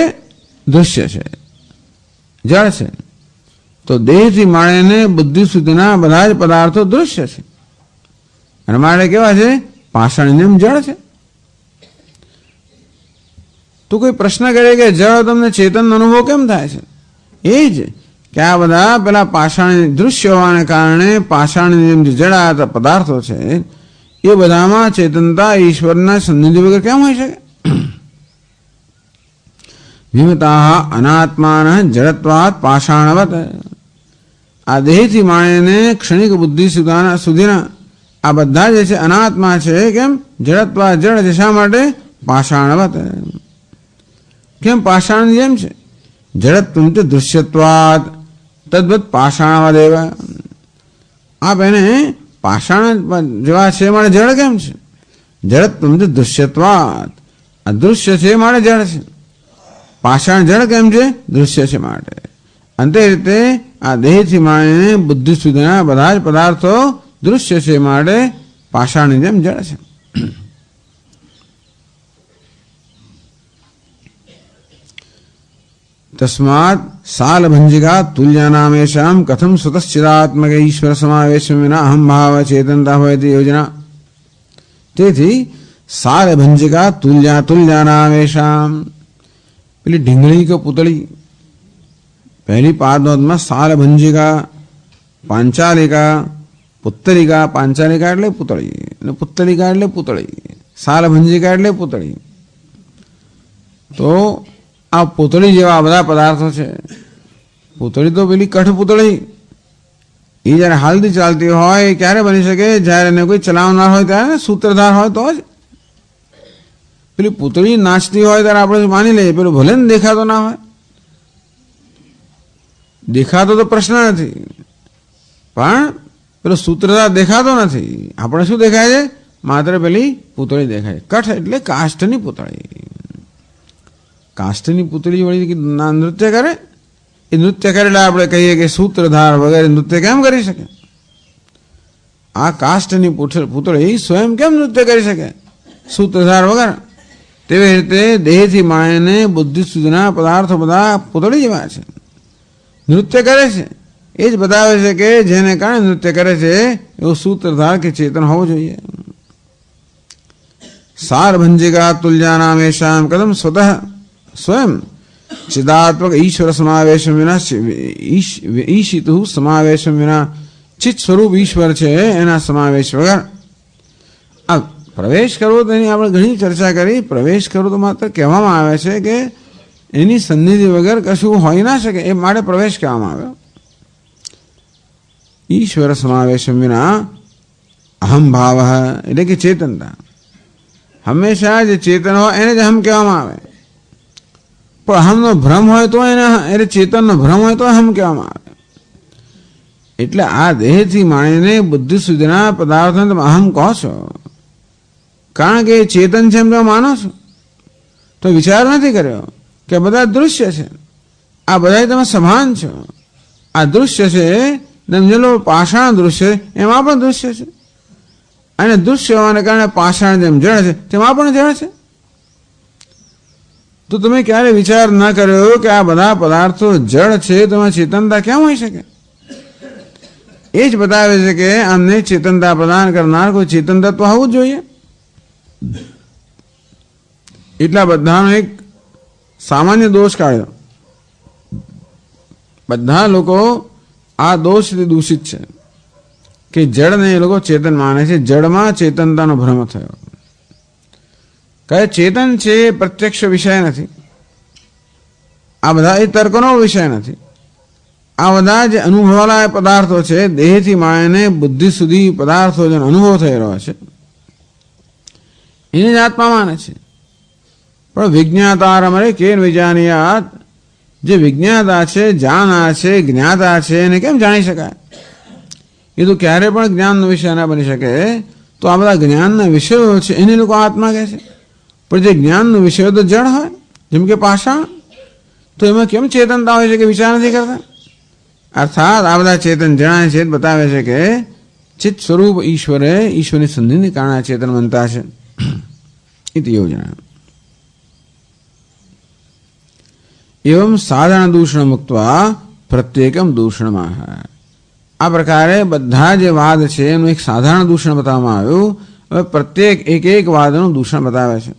દૃશ્ય છે, જળ છે. તો દેહથી માંડીને બુદ્ધિ સુધીના બધા જ પદાર્થો દૃશ્ય છે, અને માટે કેવા છે? પાષાણની જેમ જળ છે. તો કોઈ પ્રશ્ન કરે કે જળ તમને ચેતન અનુભવ કેમ થાય છે? એ જ કે આ બધા પેલા પાષાણ દૃશ્ય હોવાને કારણે પાષાણની જેમ જે જળ પદાર્થો છે એ બધામાં ચેતનતા ઈશ્વરના સન્નિધિ વગર કેમ હોઈ શકે? વિમતા અનાત્માન જડત્વાત પાષાણવત. આ દેહથી માંડીને ક્ષણિક બુદ્ધિ સુધીના આ બધા જે છે અનાત્મા છે. કેમ? જડત્વાત, જડ છે. શા માટે? પાષાણવત. કેમ પાષાણ જેમ છે? જડત્વમ તે દૃશ્યત્વાદ તદ્વત પાષાણવદેવ. આપ એને પાષાણ જેવા છે માટે જડ કેમ છે? જડત્વમ તે દૃશ્યત્વાદ. અદૃશ્ય છે માટે જડ છે. પાષાણ જડ કેમ છે? દૃશ્ય છે માટે. અને તે રીતે આ દેહથી માંડીને બુદ્ધિ સુધીના બધા જ પદાર્થો દૃશ્ય છે, માટે પાષાણની જેમ જળ છે. तस्मात् सालभंजिका तुल्यानामेषां कथं स्वतश्चिदात्मक ईश्वर समावेश विना अहम भाव चेतनता भवति योजना. તેથી सालभंजिका तुल्यानामेषां પેલી ઢીંગલી કે પુતળી પહેલી પાદમાં સાલભંજિકા, પાંચાલિકા, પુત્તલિકા. પાંચાલિકા એટલે પુતળી અને પુત્તલિકા એટલે પુતળી. સાલભંજિકા એટલે પુતળી. તો આ પૂતળી જેવા બધા પદાર્થો છે. પૂતળી તો પેલી કઠપૂતળી, એ જ્યારે હાલથી ચાલતી હોય ક્યારે બની શકે? જ્યારે એને કોઈ ચલાવનાર હોય ત્યારે, સૂત્રધાર હોય તો જ. પેલી પૂતળી નાચતી હોય ત્યારે આપણે માની લઈએ, પેલું ભલે ને દેખાતો ના હોય. દેખાતો તો પ્રશ્ન નથી, પણ પેલો સૂત્રધાર દેખાતો નથી. આપણે શું દેખાય છે? માત્ર પેલી પૂતળી દેખાય. કઠ એટલે કાષ્ઠની પૂતળી. કાષ્ઠની પૂતળી વળી નૃત્ય કરે, એ નૃત્ય કરે એટલે આપણે કહીએ કે સૂત્રધાર વગેરે નૃત્ય કેમ કરી શકે? આ કાષ્ઠની પૂતળી સ્વયં કેમ નૃત્ય કરી શકે સૂત્રધાર વગર? તેવી રીતે દેહથી માંડીને બુદ્ધિ સુધીના પદાર્થો બધા પૂતળી જેવા છે, નૃત્ય કરે છે. એ જ બતાવે છે કે જેને કારણે નૃત્ય કરે છે એવું સૂત્રધાર કે ચેતન હોવું જોઈએ. સારભંજિકા તુલ્યાનામેષાં કદમ સ્વતઃ स्वयं चिदात्मक ईश्वर समावेश विना ईशितु समावेश विना चित स्वरूप ईश्वर છે એના સમાવેશ વગર. अब પ્રવેશ કરવો તો એની આપણે ઘણી ચર્ચા કરી. પ્રવેશ કરવો તો માત્ર કહેવામાં આવે છે કે એની સન્નિધિ વગર કશું હોઈ ના શકે, એ માટે પ્રવેશ કહેવામાં આવ્યો. ઈશ્વર સમાવેશ વિના અહમ ભાવ એટલે કે ચેતનતા. હંમેશા જે ચેતન હોય એને જ અહમ કહેવામાં આવે. પણ અહમનો ભ્રમ હોય તો એને ચેતનનો ભ્રમ હોય તો અહમ કહેવામાં આવે. એટલે આ દેહથી માણીને બુદ્ધિ સુધીના પદાર્થોને તમે અહમ કહો છો, કારણ કે ચેતન છે એમ તમે માનો છો. તો વિચાર નથી કર્યો કે બધા દૃશ્ય છે, આ બધા તમે સમાન છો. આ દૃશ્ય છે સમજેલો પાષાણ દૃશ્ય, એમાં પણ દૃશ્ય છે. અને દૃશ્ય હોવાને કારણે પાષાણ જેમ જળ છે તેમાં પણ જળ છે. તો તમે ક્યારે વિચાર ના કર્યો કે આ બધા પદાર્થો જળ છે, તેમાં ચેતનતા કેમ હોઈ શકે? એ જ બતાવે છે કે અમને ચેતનતા પ્રદાન કરનાર કોઈ ચેતન તત્વ હોવું જ જોઈએ. એટલા બધાનો એક સામાન્ય દોષ કાઢ્યો. બધા લોકો આ દોષથી દૂષિત છે કે જળને એ લોકો ચેતન માને છે. જળમાં ચેતનતાનો ભ્રમ થયો. કહે ચેતન છે એ પ્રત્યક્ષ વિષય નથી, આ બધા એ તર્કનો વિષય નથી. આ બધા જે અનુભવાલા પદાર્થો છે, દેહથી માંડીને બુદ્ધિ સુધી પદાર્થો જેનો અનુભવ થઈ રહ્યો છે એને જ આત્મા માને છે. પણ વિજ્ઞાતારમરે કેન વિજાનીયાત, જે વિજ્ઞાતા છે, જાના છે, જ્ઞાતા છે, એને કેમ જાણી શકાય? એ તો ક્યારે પણ જ્ઞાનનો વિષય ના બની શકે. તો આ બધા જ્ઞાનના વિષયો છે એને લોકો આત્મા કહે છે. પણ જે જ્ઞાનનો વિષય તો જળ હોય, જેમ કે પાષાણ, તો એમાં કેમ ચેતનતા હોય છે કે વિચાર નથી કરતા? અર્થાત આ બધા ચેતન જણાય છે બતાવે છે કે ચિત્ત સ્વરૂપ ઈશ્વરે ઈશ્વરની સંધિને કારણે ચેતન બનતા છે. ઇતિ યોજના એવં સાધારણ દૂષણ મુક્તવા પ્રત્યેકમ દૂષણમાં. આ પ્રકારે બધા જે વાદ છે એનું એક સાધારણ દૂષણ બતાવવામાં આવ્યું. હવે પ્રત્યેક એક એક વાદનું દૂષણ બતાવે છે.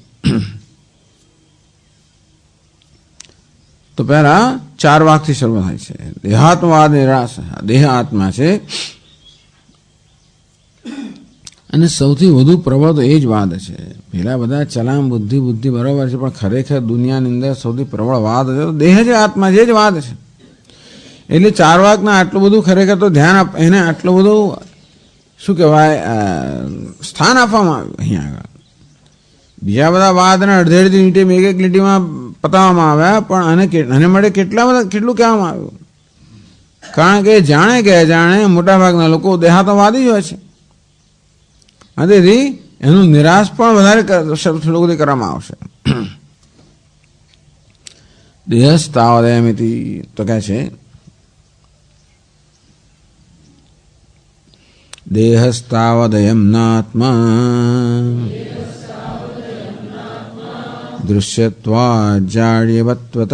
તો પહેલા 4 વાક્યથી શરૂ થાય છે. દેહાત્મવાદ નિરાશ, દેહ આત્મા છે અને સૌથી વધુ પ્રબળ તો એ જ વાદ છે. પેલા બધા ચલામ બુદ્ધિ બરોબર છે, પણ ખરેખર દુનિયાની અંદર સૌથી પ્રબળ વાદ છે તો દેહ છે, આત્મા જે જ વાદ છે. એટલે 4 વાકના આટલું બધું ખરેખર તો ધ્યાન એને આટલું બધું શું કહેવાય સ્થાન આપવામાં આવ્યું અહીંયા આગળ. બીજા બધા વાદને અડધી લીટીમાં એક લીટીમાં પતાવવામાં આવ્યા, પણ આને માટે કેટલું કહેવામાં આવ્યું? કારણ કે જાણે કે અજાણે મોટાભાગના લોકો દેહાત્મવાદી જ હોય છે. તેથી એનું નિરાશ પણ વધારે શ્લોકથી કરવામાં આવશે. દેહસ્તાવદયમિતિ તો કહે છે દેહસ્તાવદયમ નાત્મા દૃશ્યત્વાદ જાડ્યવત્વતઃ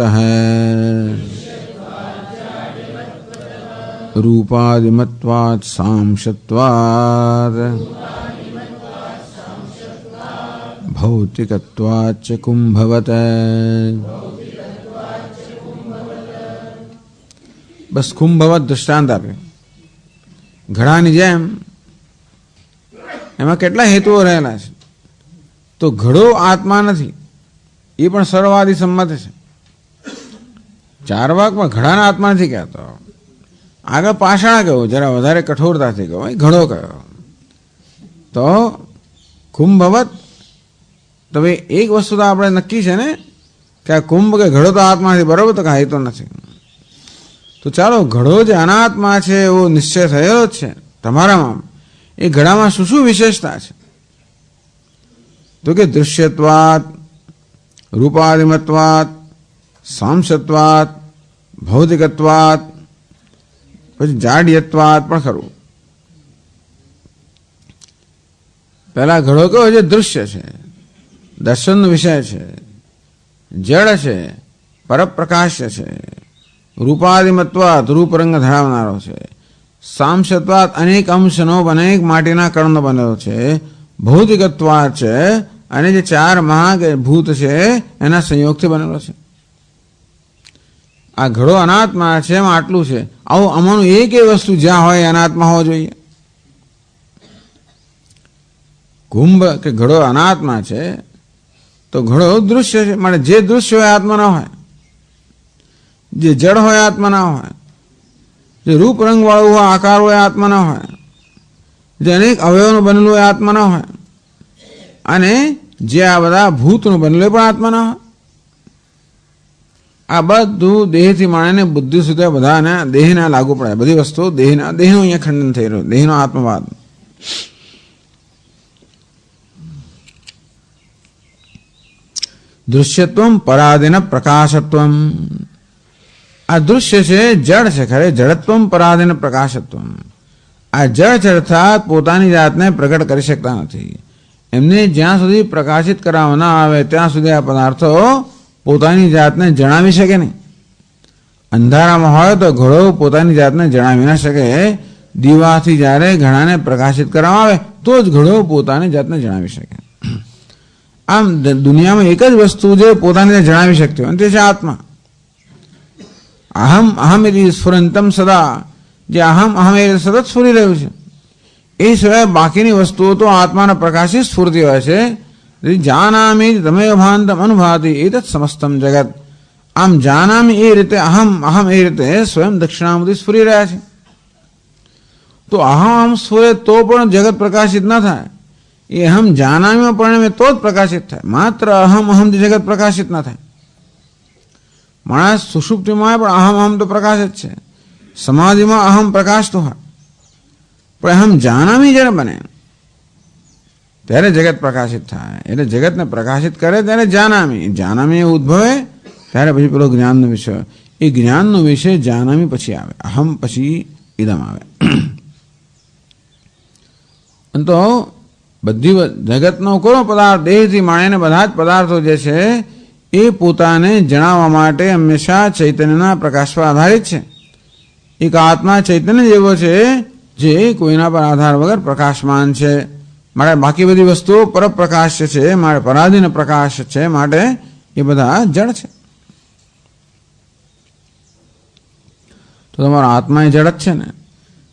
રૂપાદિમત્વાદ સાંશત્વાદ ભૌતિકત્વાદ ચ કુંભવત. બસ કુંભવત દૃષ્ટાંત આપે. ઘડાની જેમ એમાં કેટલા હેતુઓ રહેલા છે. તો ઘડો આત્મા નથી, એ પણ સર્વવાદી સંમત છે. ચાર્વાકમાં ઘડાના આત્મા નથી કહેતો. આગળ પાષાણ કહ્યું, જરા વધારે કઠોરતાથી કહ્યું, ઘડો કહ્યો. તો કુંભવત. તો ભાઈ એક વસ્તુ તો આપણે નક્કી છે ને કે આ કુંભ કે ઘડો તો આત્મા નથી, બરોબર? તો કાંઈ તો નથી. તો ચાલો, ઘડો જે અનાત્મા છે એવો નિશ્ચય થયેલો જ છે તમારામાં. એ ઘડામાં શું શું વિશેષતા છે? તો કે દૃશ્યત્વાદ, રૂપાદિમત્વાદ, સાંશત્વાદ, ભૌતિકત્વાદ, પછી જાડ્યત્વાદ પણ ખરું. પહેલા ઘડો કયો છે? દૃશ્ય છે, દર્શનનો વિષય છે, જળ છે, પરપ્રકાશ્ય છે. રૂપાદિમત્વાદ, રૂપરંગ ધરાવનારો છે. સાંશત્વાદ, અનેક અંશનો, અનેક માટીના કણનો બનેલો છે. ભૌતિકત્વાદ છે, અને જે ચાર મહાભૂત છે એના સંયોગથી બનેલો છે. આ ઘડો અનાત્મા છે, એમાં આટલું છે. આવું આમાંનું એક વસ્તુ જ્યાં હોય અનાત્મા હોવો જોઈએ. કુંભ કે ઘડો અનાત્મા છે, તો ઘડો દૃશ્ય છે. માટે જે દૃશ્ય હોય આત્મા ના હોય, જે જળ હોય આત્મા ના હોય, જે રૂપ રંગ વાળું હોય, આકાર હોય આત્મા ના હોય, જે અનેક અવયવનું બનેલું હોય આત્મા ના હોય, અને જે આ બધા ભૂતનું બનેલું પણ આત્મા ના હોય. આ બધું દેહથી માણીને બુદ્ધિ સુધી બધાને દેહના લાગુ પડે. બધી વસ્તુઓ દેહનું અહીંયા ખંડન થઈ રહ્યું, દેહનો આત્મવાદ. દૃશ્યત્વમ પરાધીન પ્રકાશત્વમ. આ દૃશ્ય છે, જળ છે ખરે. જડત્વમ પરાધીન પ્રકાશત્વમ. આ જળ છે અર્થાત પોતાની જાતને પ્રગટ કરી શકતા નથી. એમને જ્યાં સુધી પ્રકાશિત કરવામાં ના આવે ત્યાં સુધી આ પદાર્થો પોતાની જાતને જણાવી શકે નહીં. અંધારામાં હોય તો ઘડો પોતાની જાતને જણાવી ના શકે. દીવાથી જ્યારે ઘડાને પ્રકાશિત કરવામાં આવે તો જ ઘડો પોતાની જાતને જણાવી શકે. આમ દુનિયામાં એક જ વસ્તુ જે પોતાને જણાવી શકતી હોય તે છે આત્મા. અહમ અહમ એ સ્ફુરંતમ સદા. જે અહમ અહમ એ સતત સ્ફુરી રહ્યું છે. એ સિવાય બાકીની વસ્તુઓ તો આત્માના પ્રકાશિત સ્ફૂર્તિ હોય છે. જાનામી તમે ભાંતમ અનુભાતી એ તત્ સમસ્તમ જગત. આમ જાનામી એ રીતે અહમ અહમ એ રીતે સ્વયં દક્ષિણામૂર્તિ સ્ફુરી રહ્યા છે. તો અહમ સ્ફુરે તો પણ જગત પ્રકાશિત ના થાય. એ અહમ જાનામીમાં પરિણમે તો જ પ્રકાશિત થાય. માત્ર અહમ અહમથી જગત પ્રકાશિત ના થાય. માણસ સુષુપ્તિમાં પણ અહમ અહમ તો પ્રકાશિત છે. સમાધિમાં અહમ પ્રકાશતો હોય, પણ અહમ જાનામી જ્યારે બને ત્યારે જગત પ્રકાશિત થાય. એટલે જગતને પ્રકાશિત કરે ત્યારે જાનામી. જાનામી ઉદ્ભવે ત્યારે પછી પેલો જ્ઞાનનો વિષય. એ જ્ઞાનનો વિષય જાનામી પછી આવે, અહમ પછી ઇદમ આવે. તો બધી જગતનો કોઈ પદાર્થ દેહથી માણીને બધા જ પદાર્થો જે છે એ પોતાને જણાવવા માટે હંમેશા ચૈતન્યના પ્રકાશ પર આધારિત છે. એક આત્મા ચૈતન્ય જેવો છે જે કોઈના પર આધાર વગર પ્રકાશમાન છે. માટે બાકી બધી વસ્તુઓ પરપ્રકાશ છે, માટે પરાધીન પ્રકાશ છે, માટે એ બધા જળ છે. તો તમારો આત્મા એ જળ જ છે ને.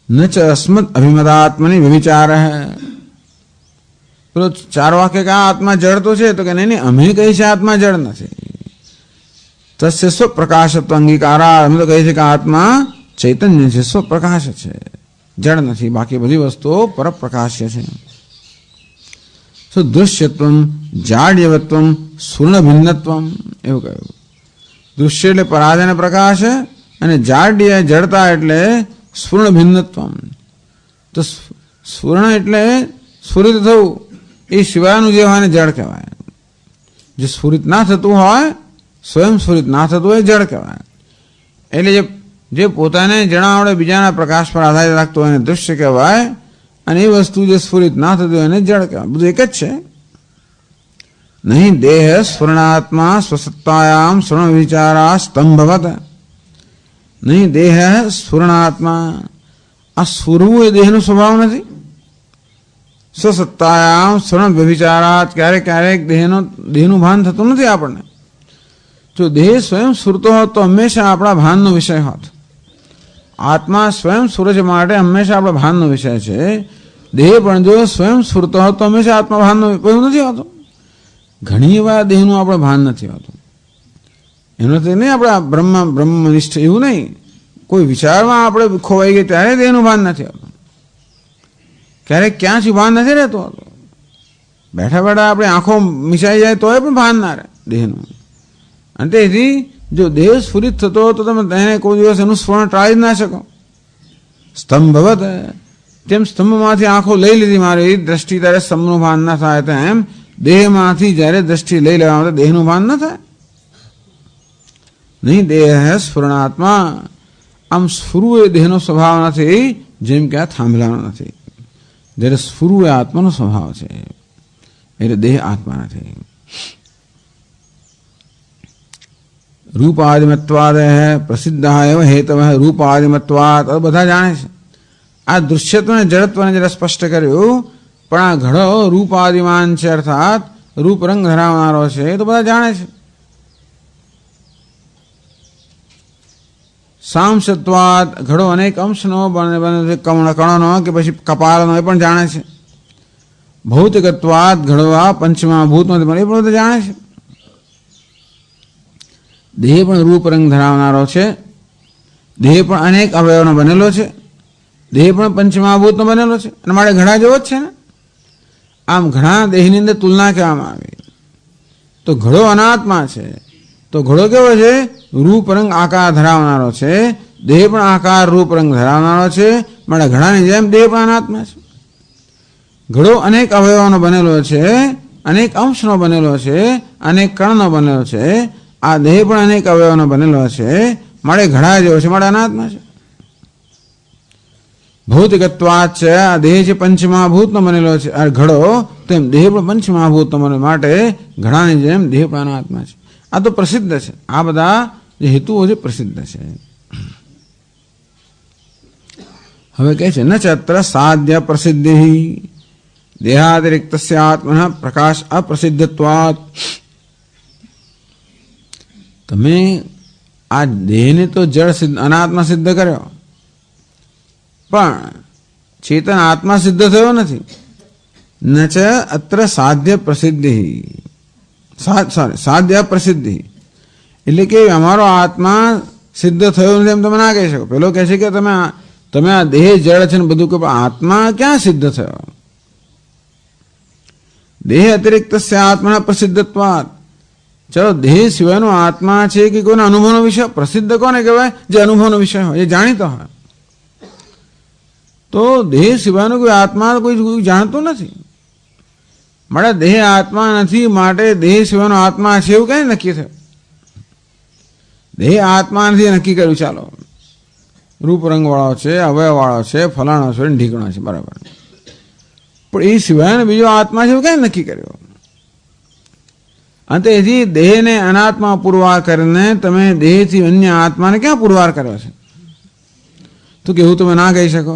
ન ચ અસ્મદ અભિમદાત્મની વ્યભિચાર. પેલો ચાર વાક્ય કે આ આત્મા જળ તો છે, તો કે નહીં અમે કહી છે આત્મા જળ નથી. તસ્ય સ્વપ્રકાશત્વ અંગીકારા. અમે તો કહીએ છીએ કે આત્મા ચૈતન્ય છે, સ્વપ્રકાશ છે, જળ નથી. બાકી બધી વસ્તુઓ પરપ્રકાશ્ય છે. દૃશ્યત્વમ, જાડ્યવત્વમ, સ્ફુર્ણ ભિન્નત્વમ એવું કહ્યું. દૃશ્ય એટલે પરાધીન પ્રકાશ, અને જાડ્ય જડતા એટલે સ્ફુર્ણ ભિન્નત્વમ. તો સ્ફુર્ણ એટલે સ્ફુરિત થવું, એ સિવાયનું જે હોય ને જળ કહેવાય. જે સ્ફુરિત ના થતું હોય, સ્વયં સ્ફુરિત ના થતું હોય જળ કહેવાય. એટલે જે પોતાને જણાવડે બીજાના પ્રકાશ પર આધારિત રાખતો હોય એને દૃશ્ય કહેવાય. અને એ વસ્તુ જે સ્ફુરિત ના થતું એને જળ કહેવાય. બધું એક જ છે. નહીં દેહ સ્ફુરણાત્મા સ્વસત્તાયામ સ્વર્ણ વિચારા સ્તંભવત. નહીં દેહ સ્ફુરણાત્મા. આ સ્ફુરવું એ દેહનો સ્વભાવ નથી. સ્વસત્તાયામ સ્વર્ણ વ્યભિચારાત. ક્યારેક ક્યારેક દેહનું ભાન થતું નથી આપણને. જો દેહ સ્વયં સ્ફુરતો હોત તો હંમેશા આપણા ભાનનો વિષય હોત. આત્મા સ્વયં સૂરજ માટે હંમેશા આપણા ભાનનો વિષય છે. દેહ પણ જો સ્વયં સ્ફુરતો હોત તો હંમેશા આત્મા ભાનનો એવું નથી હોતો. ઘણી વાર દેહનું આપણે ભાન નથી હોતું. એનો તો નહીં આપણા બ્રહ્મનિષ્ઠ એવું નહીં. કોઈ વિચારમાં આપણે ખોવાઈ ગયા ત્યારે દેહનું ભાન નથી હોતું. ક્યારેક ક્યાંથી ભાન નથી રહેતું હોતું. બેઠા બેઠા આપણે આંખો મિસાઈ જાય તોય પણ ભાન ના રહે દેહનું. અને તેથી જો દેહ સ્ફુરિત થતો તો તમે તેને કોઈ દિવસ એનું સ્ફુરણ ટાળી જ ના શકો. સ્તંભવત. તેમ સ્તંભમાંથી આંખો લઈ લીધી મારી દ્રષ્ટિ, ત્યારે સ્તંભનું ભાન ના થાય તેમ દેહમાંથી જ્યારે દ્રષ્ટિ લઈ લેવામાં આવે દેહનું ભાન ના થાય. નહીં દેહ સ્ફુરણાત્મા. આમ સ્ફુરવું એ દેહનો સ્વભાવ નથી, જેમ કે આ થાંભલાનો નથી. જ્યારે સ્ફુરવું એ આત્માનો સ્વભાવ છે, એટલે દેહ આત્મા નથી. રૂપાદિમત્વાદ પ્રસિદ્ધ એવ હેતવ રૂપાદિમત્વાદ. બધા જાણે છે. આ દૃશ્યત્વ અને જડત્વને જરા સ્પષ્ટ કર્યું, પણ આ ઘડો રૂપાદિમાન છે, અર્થાત રૂપ રંગ ધરાવનારો છે, એ તો બધા જાણે છે. સાંસત્વાદ. ઘડો અનેક અંશનો બને છે, કણનો કે પછી કપાળનો, એ પણ જાણે છે. ભૌતિકત્વાદ. ઘડો આ પંચમા ભૂતમાંથી બને, એ પણ બધા જાણે છે. દેહ પણ રૂપ રંગ ધરાવનારો છે. દેહ પણ અનેક અવયવનો બનેલો છે. દેહ પણ પંચમહાભૂતનો બનેલો છે, અને માટે ઘડા જેવો જ છે ને. આમ ઘણા દેહની અંદર તુલના કહેવામાં આવી. તો ઘડો અનાત્મા છે. તો ઘડો કેવો છે? રૂપ રંગ આકાર ધરાવનારો છે. દેહ પણ આકાર રૂપ રંગ ધરાવનારો છે. માટે ઘડાની જેમ દેહ પણ અનાત્મા છે. ઘડો અનેક અવયવનો બનેલો છે, અનેક અંશનો બનેલો છે, અનેક કણનો બનેલો છે. આ દેહ પણ અનેક અવયવનો બનેલો છે, માટે ઘડા જેવો છે, માટે અનાત્મા છે. ભૌતિકત્વાદ છે. આ દેહ છે પંચમહાભૂતનો બનેલો છે, આ ઘડો, તેમ દેહ પણ પંચમહાભૂતનો બનેલો, માટે ઘડાની જેમ દેહ પણ અનાત્મા છે. આ તો પ્રસિદ્ધ છે. આ બધા જે હેતુઓ છે પ્રસિદ્ધ છે. હવે કહે છે ન ચત્ર સાધ્ય પ્રસિદ્ધિ દેહાતિરિક્ત આત્મન પ્રકાશ અપ્રસિદ્ધત્વાત. તમે આ દેહને તો જળ અનાત્મા સિદ્ધ કર્યો, પણ ચેતન આત્મા સિદ્ધ થયો નથી. ન ચ અત્ર સાધ્ય પ્રસિદ્ધિ. સાધ્ય પ્રસિદ્ધિ એટલે કે અમારો આત્મા સિદ્ધ થયો નથી એમ તમે ના કહી શકો. પેલો કહે છે કે તમે આ દેહ જળ છે ને બધું, કે આત્મા ક્યાં સિદ્ધ થયો? દેહ અતિરિક્ત આત્મા પ્રસિદ્ધત્વાદ. ચલો દેહ સિવાયનો આત્મા છે કે કોઈના અનુભવનો વિષય. પ્રસિદ્ધ કોને કહેવાય? જે અનુભવનો વિષય હોય, જે જાણીતો હોય. તો દેહ સિવાયનો કોઈ આત્મા કોઈ જાણતો નથી. માટે દેહ આત્મા નથી, માટે દેહ સિવાયનો આત્મા છે એવું કઈ નક્કી થયું? દેહ આત્મા નથી નક્કી કર્યું. ચાલો રૂપ રંગ વાળો છે, અવયવ વાળો છે, ફલાણો છે, ઢીકણો છે, બરાબર. પણ એ સિવાયનો બીજો આત્મા છે એવું કઈ નક્કી કર્યું? અને તેથી દેહને અનાત્મા પુરવાર કરીને તમે દેહથી અન્ય આત્માને ક્યાં પુરવાર કર્યો છે? તો કેવું તમે ના કહી શકો.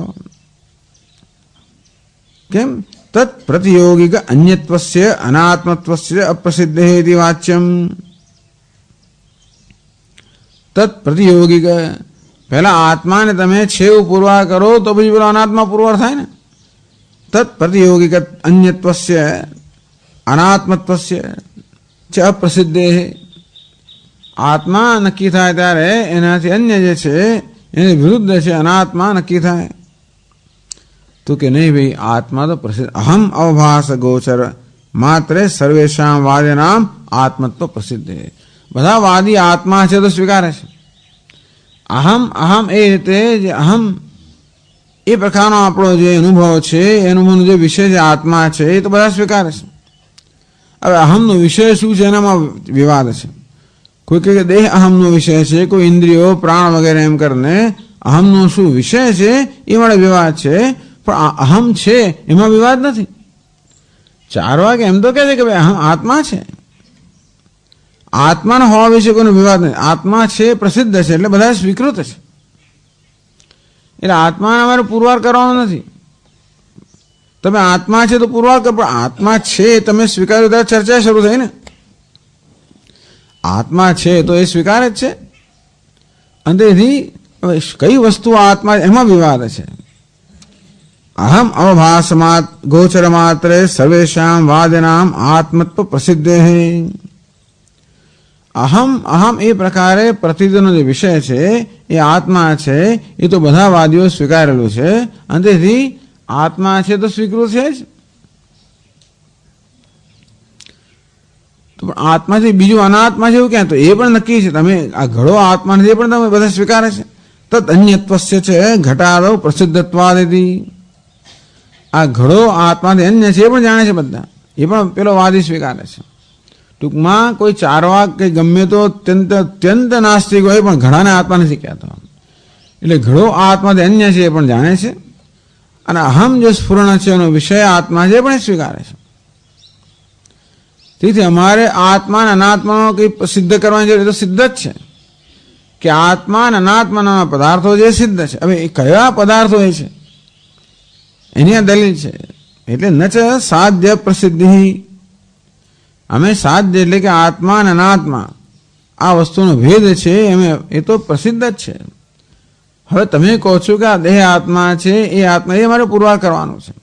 કેમ? તત્ પ્રતિયોગિક અન્યત્વસ્ય અનાત્મત્વસ્ય અપ્રસિદ્ધેતિ વાચ્યમ. તત્ પ્રતિયોગિક. પહેલા આત્માને તમે છેવ પુરવાર કરો તો પછી પેલો અનાત્મા પુરવાર થાય ને. તત્ પ્રતિયોગિક અન્યત્વસ્ય અનાત્મત્વસ્ય ચ અપ્રસિદ્ધે. આત્મા નક્કી થાય ત્યારે એનાથી અન્ય જે છે એની વિરુદ્ધ છે અનાત્મા નક્કી થાય. તો કે નહીં ભાઈ, આત્મા તો પ્રસિદ્ધ. અહમ અવભાસ ગોચર માત્ર સર્વેશામ વાદ્યનામ આત્મત્વ પ્રસિદ્ધ. બધા વાદી આત્મા છે તો સ્વીકારે છે. અહમ એ રીતે જે અહમ એ પ્રકારનો આપણો જે અનુભવ છે, એ અનુભવનો જે વિષય જે આત્મા છે એ તો બધા સ્વીકારે છે. હવે અહમનો વિષય શું છે એનામાં વિવાદ છે. કોઈ કહે દેહ અહમનો વિષય છે, કોઈ ઇન્દ્રિયો પ્રાણ વગેરે એમ કરીને અહમનો શું વિષય છે એ માટે વિવાદ છે. પણ અહમ છે એમાં વિવાદ નથી. ચારવાક એમ તો કહે છે કે ભાઈ અહમ આત્મા છે, આત્માનો હોવા વિશે કોઈનો વિવાદ નથી. આત્મા છે, પ્રસિદ્ધ છે, એટલે બધા સ્વીકૃત છે. એટલે આત્માને અમારે પુરવાર કરવાનો નથી. તમે આત્મા છે તો પુરવાર કરો, પણ આત્મા છે તમે સ્વીકાર્યું ત્યારે ચર્ચા શરૂ થઈ ને. આત્મા છે તો એ સ્વીકાર જ છે. અંતેથી કઈ વસ્તુ આત્મા એમાં વિવાદ છે. અહમ અવભાસમાત ગોચર માત્રે સર્વેશામ વાદનામ આત્મત્વ પ્રસિદ્ધ હૈ. અહમ અહમ એ પ્રકારે પ્રતિદિનો જે વિષય છે એ આત્મા છે, એ તો બધા વાદીઓ સ્વીકારેલું છે. અંતેથી આત્મા છે તો સ્વીકૃત છે જ. તો આત્માથી બીજું અનાત્મા છે એવું ક્યાં? તો એ પણ નક્કી છે. તમે આ ઘડો આત્મા નથી એ પણ તમે બધા સ્વીકારે છે. તત અન્યત્વસ્ય છે ઘટાડો પ્રસિદ્ધત્વાદિ. આ ઘડો આત્માથી અન્ય છે એ પણ જાણે છે બધા, એ પણ પેલો વાદી સ્વીકારે છે. ટૂંકમાં કોઈ ચારવાક કે ગમે તો અત્યંત નાસ્તિક હોય પણ ઘડાને આત્મા નથી કહેતો. એટલે ઘડો આત્માથી અન્ય છે એ પણ જાણે છે. અને અહમ જે સ્ફુરણ છે એનો વિષય આત્મા છે એ પણ સ્વીકારે છે. તેથી અમારે આત્મા અને અનાત્માનો કંઈ સિદ્ધ કરવાની જરૂર, એ તો સિદ્ધ જ છે કે આત્મા અને અનાત્માના પદાર્થો જે સિદ્ધ છે. હવે એ કયા પદાર્થો એ છે એની આ દલીલ છે. એટલે ન ચ સાધ્ય પ્રસિદ્ધિ. અમે સાધ્ય એટલે કે આત્મા અને અનાત્મા આ વસ્તુનો ભેદ છે એ તો પ્રસિદ્ધ જ છે. હવે તમે કહો છો કે આ દેહ આત્મા છે, એ આત્મા એ અમારે પુરવાર કરવાનું છે.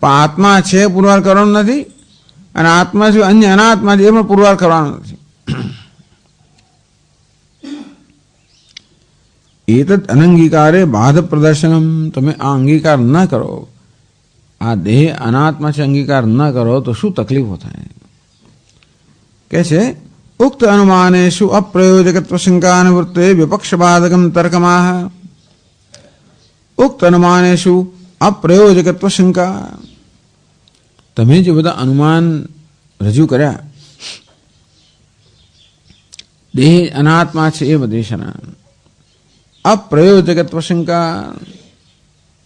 પણ આત્મા છે પુરવાર કરવાનું નથી, અને આત્મા છે અન્ય અનાત્મા છે એ પણ પુરવાર કરવાનું નથી. એતદ અનંગીકારે બાધ પ્રદર્શનમ. તમે આ અંગીકાર ન કરો, આ દેહ અનાત્મા છે અંગીકાર ન કરો તો શું તકલીફો થાય? કે છે ઉક્ત અનુમાનેષુ અપ્રયોજકત્વ શંકાનુવૃત્તે વિપક્ષબાધકમ તર્કમાહ. ઉક્ત અનુમાનેષુ અપ્રયોજકત્વ શંકા. તમે જે બધા અનુમાન રજૂ કર્યા દેહ અનાત્મા છે એ બદેશના, અપ્રયોજકત્વ શંકા.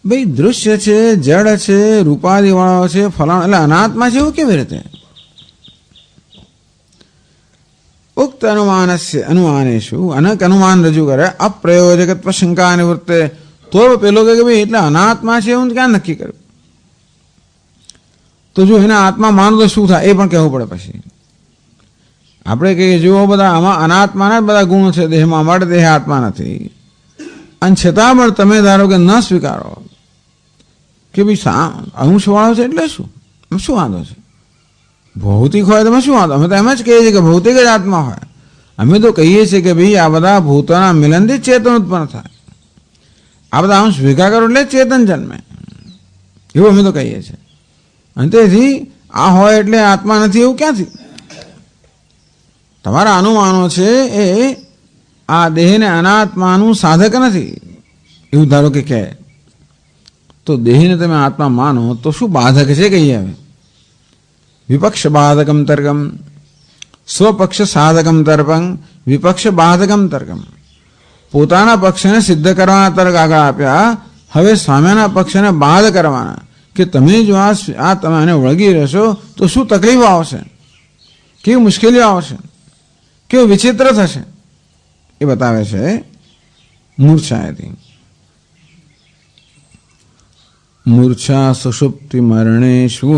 ભાઈ દૃશ્ય છે, જડ છે, રૂપાદી વાળો છે, ફલાણ, એટલે અનાત્મા છે એવું કેવી રીતે? ઉક્ત અનુમાનેશુ અનક અનુમાન રજૂ કરે અપ્રયોજકત્વ શંકા નિવૃત્તે. તો પેલો કે ભાઈ એટલે અનાત્મા છે એવું ક્યાં નક્કી કર્યું? તો જો એને આત્મા માનો તો શું થાય એ પણ કહેવું પડે. પછી આપણે કહીએ જુઓ બધા આમાં અનાત્માના જ બધા ગુણો છે દેહમાં, માટે દેહ આત્મા નથી. અને છતાં પણ તમે ધારો કે ન સ્વીકારો કે ભાઈ અંશવાળો છે એટલે શું વાંધો છે? ભૌતિક હોય તો શું વાંધો? અમે તો એમ જ કહીએ છીએ કે ભૌતિક જ આત્મા હોય. અમે તો કહીએ છીએ કે ભાઈ આ બધા ભૂતોના મિલનથી ચેતન ઉત્પન્ન થાય. આ બધા અંશ ભેગા કરો એટલે ચેતન જન્મે, એવું અમે તો કહીએ છીએ. અને તેથી આ હોય એટલે આત્મા નથી એવું ક્યાંથી? તમારા અનુમાનો છે એ આ દેહને અનાત્માનું સાધક નથી એવું ધારો કે કહે તો દેહને તમે આત્મા માનો તો શું બાધક છે કહીએ? હવે વિપક્ષ બાધકમ તર્કમ, સ્વપક્ષ સાધકમ તર્કમ, વિપક્ષ બાધકમ તર્કમ. પોતાના પક્ષને સિદ્ધ કરવાના તર્ક આગળ આપ્યા. હવે સામેના પક્ષને બાધ કરવાના કે તમે જો આ તમે આને વળગી રહેશો તો શું તકલીફો આવશે, કેવી મુશ્કેલીઓ આવશે, કેવું વિચિત્ર થશે, એ બતાવે છે મૂર્છાએથી. મૂર્છા સુષુપ્તિ મરણેષુ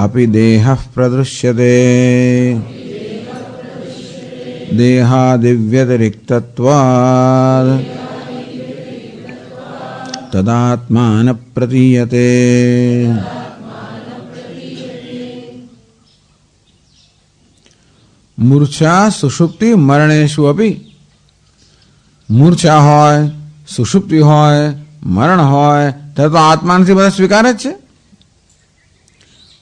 અપિ દેહ પ્રદૃશ્યતે દેહાદિવ્યતિરિક્તત્વાદ તદાત્માન પ્રતીયતે. મૂર્છા સુષુપ્તિ મરણેષુ અપિ. મૂર્છા હોય, સુષુપ્તિ હોય, મરણ હોય ત્યારે તો આત્મા નથી બધા સ્વીકાર જ છે.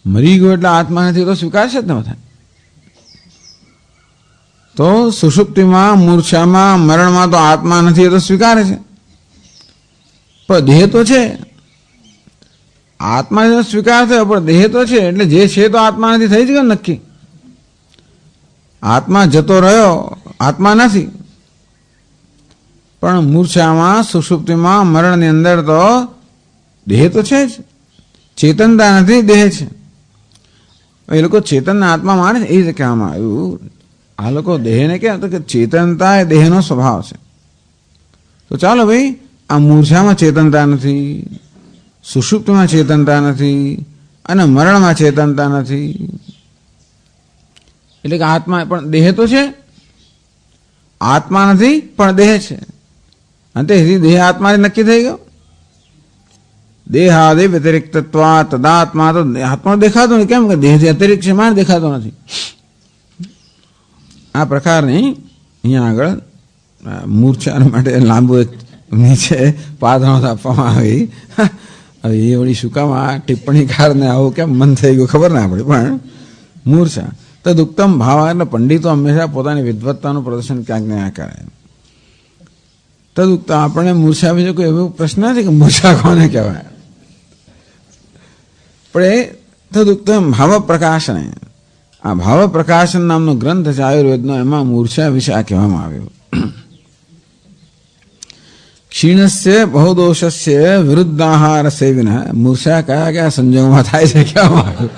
મરી ગયો એટલે આત્મા નથી તો સ્વીકાર છે જ ને બધા. તો સુષુપ્તિમાં, મૂર્છામાં, મરણમાં તો આત્મા નથી એ તો સ્વીકારે છે. પણ દેહ તો છે. આત્મા સ્વીકાર થયો પણ દેહ તો છે, એટલે જે છે તો આત્મા નથી થઈ જ ગયો નક્કી. આત્મા જતો રહ્યો, આત્મા નથી. પણ મૂર્છામાં, સુષુપ્તિમાં, મરણની અંદર તો દેહ તો છે જ, ચેતનતા નથી, દેહ છે. એ લોકો ચેતનના આત્મા માને એ જ કહેવામાં આવ્યું. આ લોકો દેહને કહેવાય કે ચેતનતા એ દેહનો સ્વભાવ છે. તો ચાલો ભાઈ, આ મૂર્છામાં ચેતનતા નથી, સુષુપ્તિમાં ચેતનતા નથી, અને મરણમાં ચેતનતા નથી. એટલે કે આત્મા પણ દેહ તો છે, આત્મા નથી પણ દેહ છે. અંતે દેહ આત્મા નક્કી થઈ ગયો. દેહાદિ વ્યતિરિક્તત્વા તદાત્મા, તો આત્મા દેખાતો નથી. કેમ કે દેહથી અતિરિક્ત છે, માન દેખાતો નથી. આ પ્રકારની અહીંયા આગળ મૂર્છા માટે લાંબુ એક નીચે પાદરાઓ આપવામાં આવી. હવે એ વળી શું કામ આ ટિપ્પણીકારને આવું કેમ મન થઈ ગયું ખબર ના પડે. પણ મૂર્છા તદુક્તમ ભાવ, એટલે પંડિતો હંમેશા પોતાની વિદ્વત્તાનું પ્રદર્શન ક્યાંક ને ક્યાંક કરે. તદુક્તમ આપણને મૂર્છા વિશે કોઈ એવો પ્રશ્ન નથી કે મૂર્છા કોને કહેવાય. પણ એ તદુક્તમ ભાવ પ્રકાશન, આ ભાવ પ્રકાશન નામનો ગ્રંથ છે આયુર્વેદનો, એમાં મૂર્છા વિશે આ કહેવામાં આવ્યું. ક્ષીણસ્ય બહુદોષસ્ય વિરુદ્ધાહાર સેવિન, મૂર્છા કયા કયા સંજોગોમાં થાય છે કહેવામાં આવ્યું.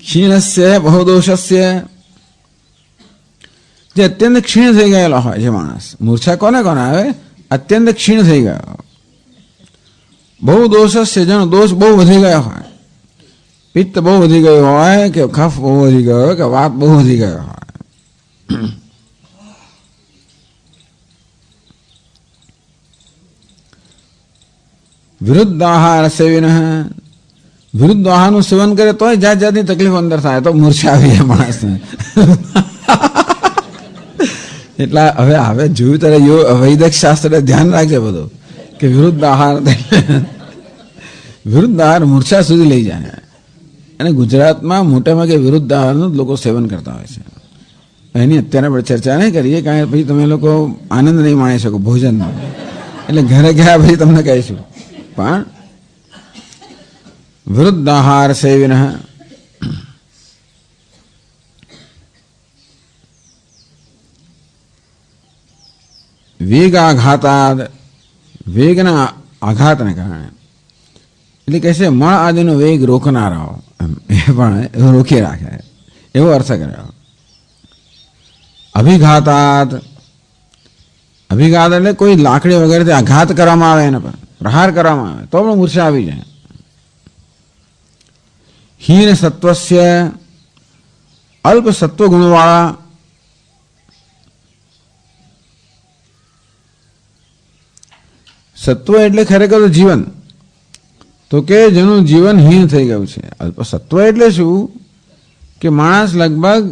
ક્ષીણસ્ય બહુદોષસ્ય, જે અત્યંત ક્ષીણ થઈ ગયેલો હોય છે માણસ. મૂર્છા કોને કોને આવે? અત્યંત ક્ષીણ થઈ ગયો. બહુ દોષસ્ય, જેનો દોષ બહુ વધી ગયો હોય, પિત્ત બહુ વધી ગયો હોય, કે કફ બહુ વધી ગયો હોય, કે વાત બહુ વધી ગયો હોય. વિરુદ્ધ આહાર સેવિન, વિરુદ્ધ આહારનું સેવન કરે તોય જાત જાતની તકલીફ અંદર થાય, તો મૂર્છા આવી જાય માણસને. એટલે હવે જોયું ત્યારે વૈદિક શાસ્ત્ર ધ્યાન રાખજે બધું, કે વિરુદ્ધ આહાર મૂર્છા સુધી લઈ જાય. અને ગુજરાતમાં મોટા ભાગે વિરુદ્ધ આહારનું લોકો સેવન કરતા હોય છે. એની અત્યારે આપણે ચર્ચા નહીં કરીએ, કારણ કે પછી તમે લોકો આનંદ નહીં માણી શકો ભોજનનો. એટલે ઘરે ગયા પછી તમને કહીશું. પણ વિરુદ્ધ આહાર સેવિન, વેગાઘાતાદ, વેગના આઘાતને કારણે, એટલે કહે છે મળ આદિનો વેગ રોકનારાઓ, એ પણ રોકી રાખે, એવો અર્થ કર્યો. અભિઘાતાદ, અભિઘાત એટલે કોઈ લાકડી વગેરેથી આઘાત કરવામાં આવે, એના પર પ્રહાર કરવામાં આવે તો પણ મૂર્છા આવી જાય. હીન સત્વસ્ય, અલ્પ સત્વ ગુણવાળા, સત્વ એટલે ખરેખર જીવન, તો કે જેનું જીવન હીન થઈ ગયું છે. અલ્પ સત્વ એટલે શું? કે માણસ લગભગ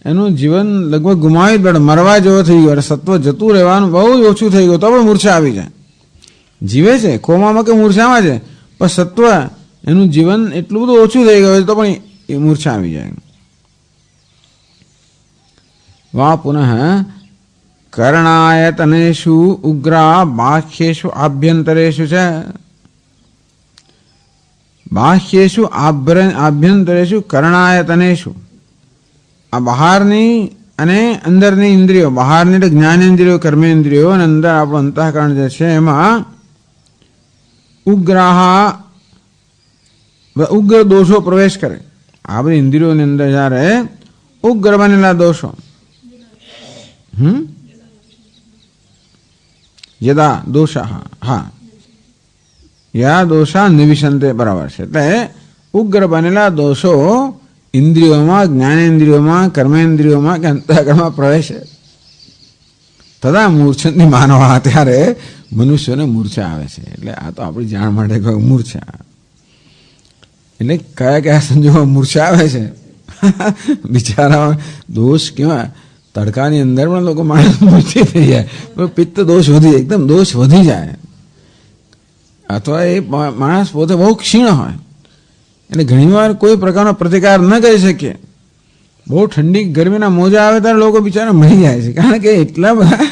એનું જીવન લગભગ ગુમાવી પડે, મરવા જેવો થઈ ગયો. સત્વ જતું રહેવાનું બહુ જ ઓછું થઈ ગયું તો પણ મૂર્છા આવી જાય. જીવે છે કોમામાં કે મૂર્છામાં છે, પણ સત્વ એનું જીવન એટલું બધું ઓછું થઈ ગયું તો પણ એ મૂર્છા આવી જાય. વા પુનઃ કર્ણાયતનેષુ ઉગ્રા બાહ્યેષુ આભ્યંતરેષુ છે, બાહ્યેષુ આભ્યંતરેષુ કર્ણાયતનેષુ, આ બહારની અને અંદરની ઇન્દ્રિયો, બહારની એટલે જ્ઞાનેન્દ્રિયો, કર્મેન્દ્રિયો, અને અંદર આપણું અંતઃકરણ જે છે એમાં ઉગ્ર દોષો પ્રવેશ કરે. આ બધી ઇન્દ્રિયોની અંદર જ્યારે ઉગ્ર બનેલા દોષો, યદા દોષા, હા યા દોષા નિવિશંતે, બરાબર છે. એટલે ઉગ્ર બનેલા દોષો ઇન્દ્રિયોમાં, જ્ઞાનેન્દ્રિયોમાં, કર્મેન્દ્રિયોમાં કે અંતઃકરણમાં પ્રવેશે. તથા મૂર્છનની માનવા, ત્યારે મનુષ્યોને મૂર્છા આવે છે. એટલે આ તો આપણી જાણ માટે કોઈ મૂર્છા, એટલે કયા કયા સંજોગોમાં મૂર્છા આવે છે. બિચારા દોષ કેવા, તડકાની અંદર પણ લોકો માણસ મૂર્છિત થઈ જાય, પિત્ત દોષ વધી જાય, એકદમ દોષ વધી જાય, અથવા એ માણસ પોતે બહુ ક્ષીણ હોય, એટલે ઘણીવાર કોઈ પ્રકારનો પ્રતિકાર ન કરી શકીએ. બહુ ઠંડી ગરમીના મોજા આવે ત્યારે લોકો બિચારા મરી જાય છે, કારણ કે એટલા બધા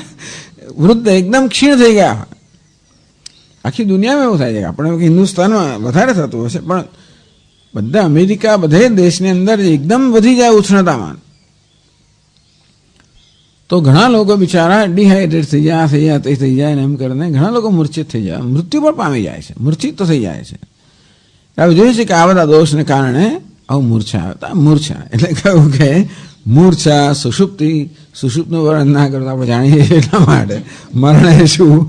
વૃદ્ધ એકદમ ક્ષીણ થઈ ગયા હોય. આખી દુનિયામાં એવું થાય છે. આપણે હિન્દુસ્તાનમાં વધારે થતું હશે, પણ બધા અમેરિકા, બધે દેશની અંદર એકદમ વધી જાય ઉષ્ણતામાન. તો ઘણા લોકો બિચારા ડિહાઇડ્રેટ થઈ જાય, થઈ જાય, તે થઈ જાય ને એમ કરીને ઘણા લોકો મૂર્છિત થઈ જાય, મૃત્યુ પણ પામી જાય છે, મૂર્છિત તો થઈ જાય છે. હવે જોઈએ છે કે આ બધા દોષને કારણે આવું મૂર્છા આવતા. મૂર્છા એટલે કહ્યું કે મૂર્છા સુષુપ્તનું વર્ણન ના કરતા આપણે જાણીએ એટલા માટે. મરણ એ શું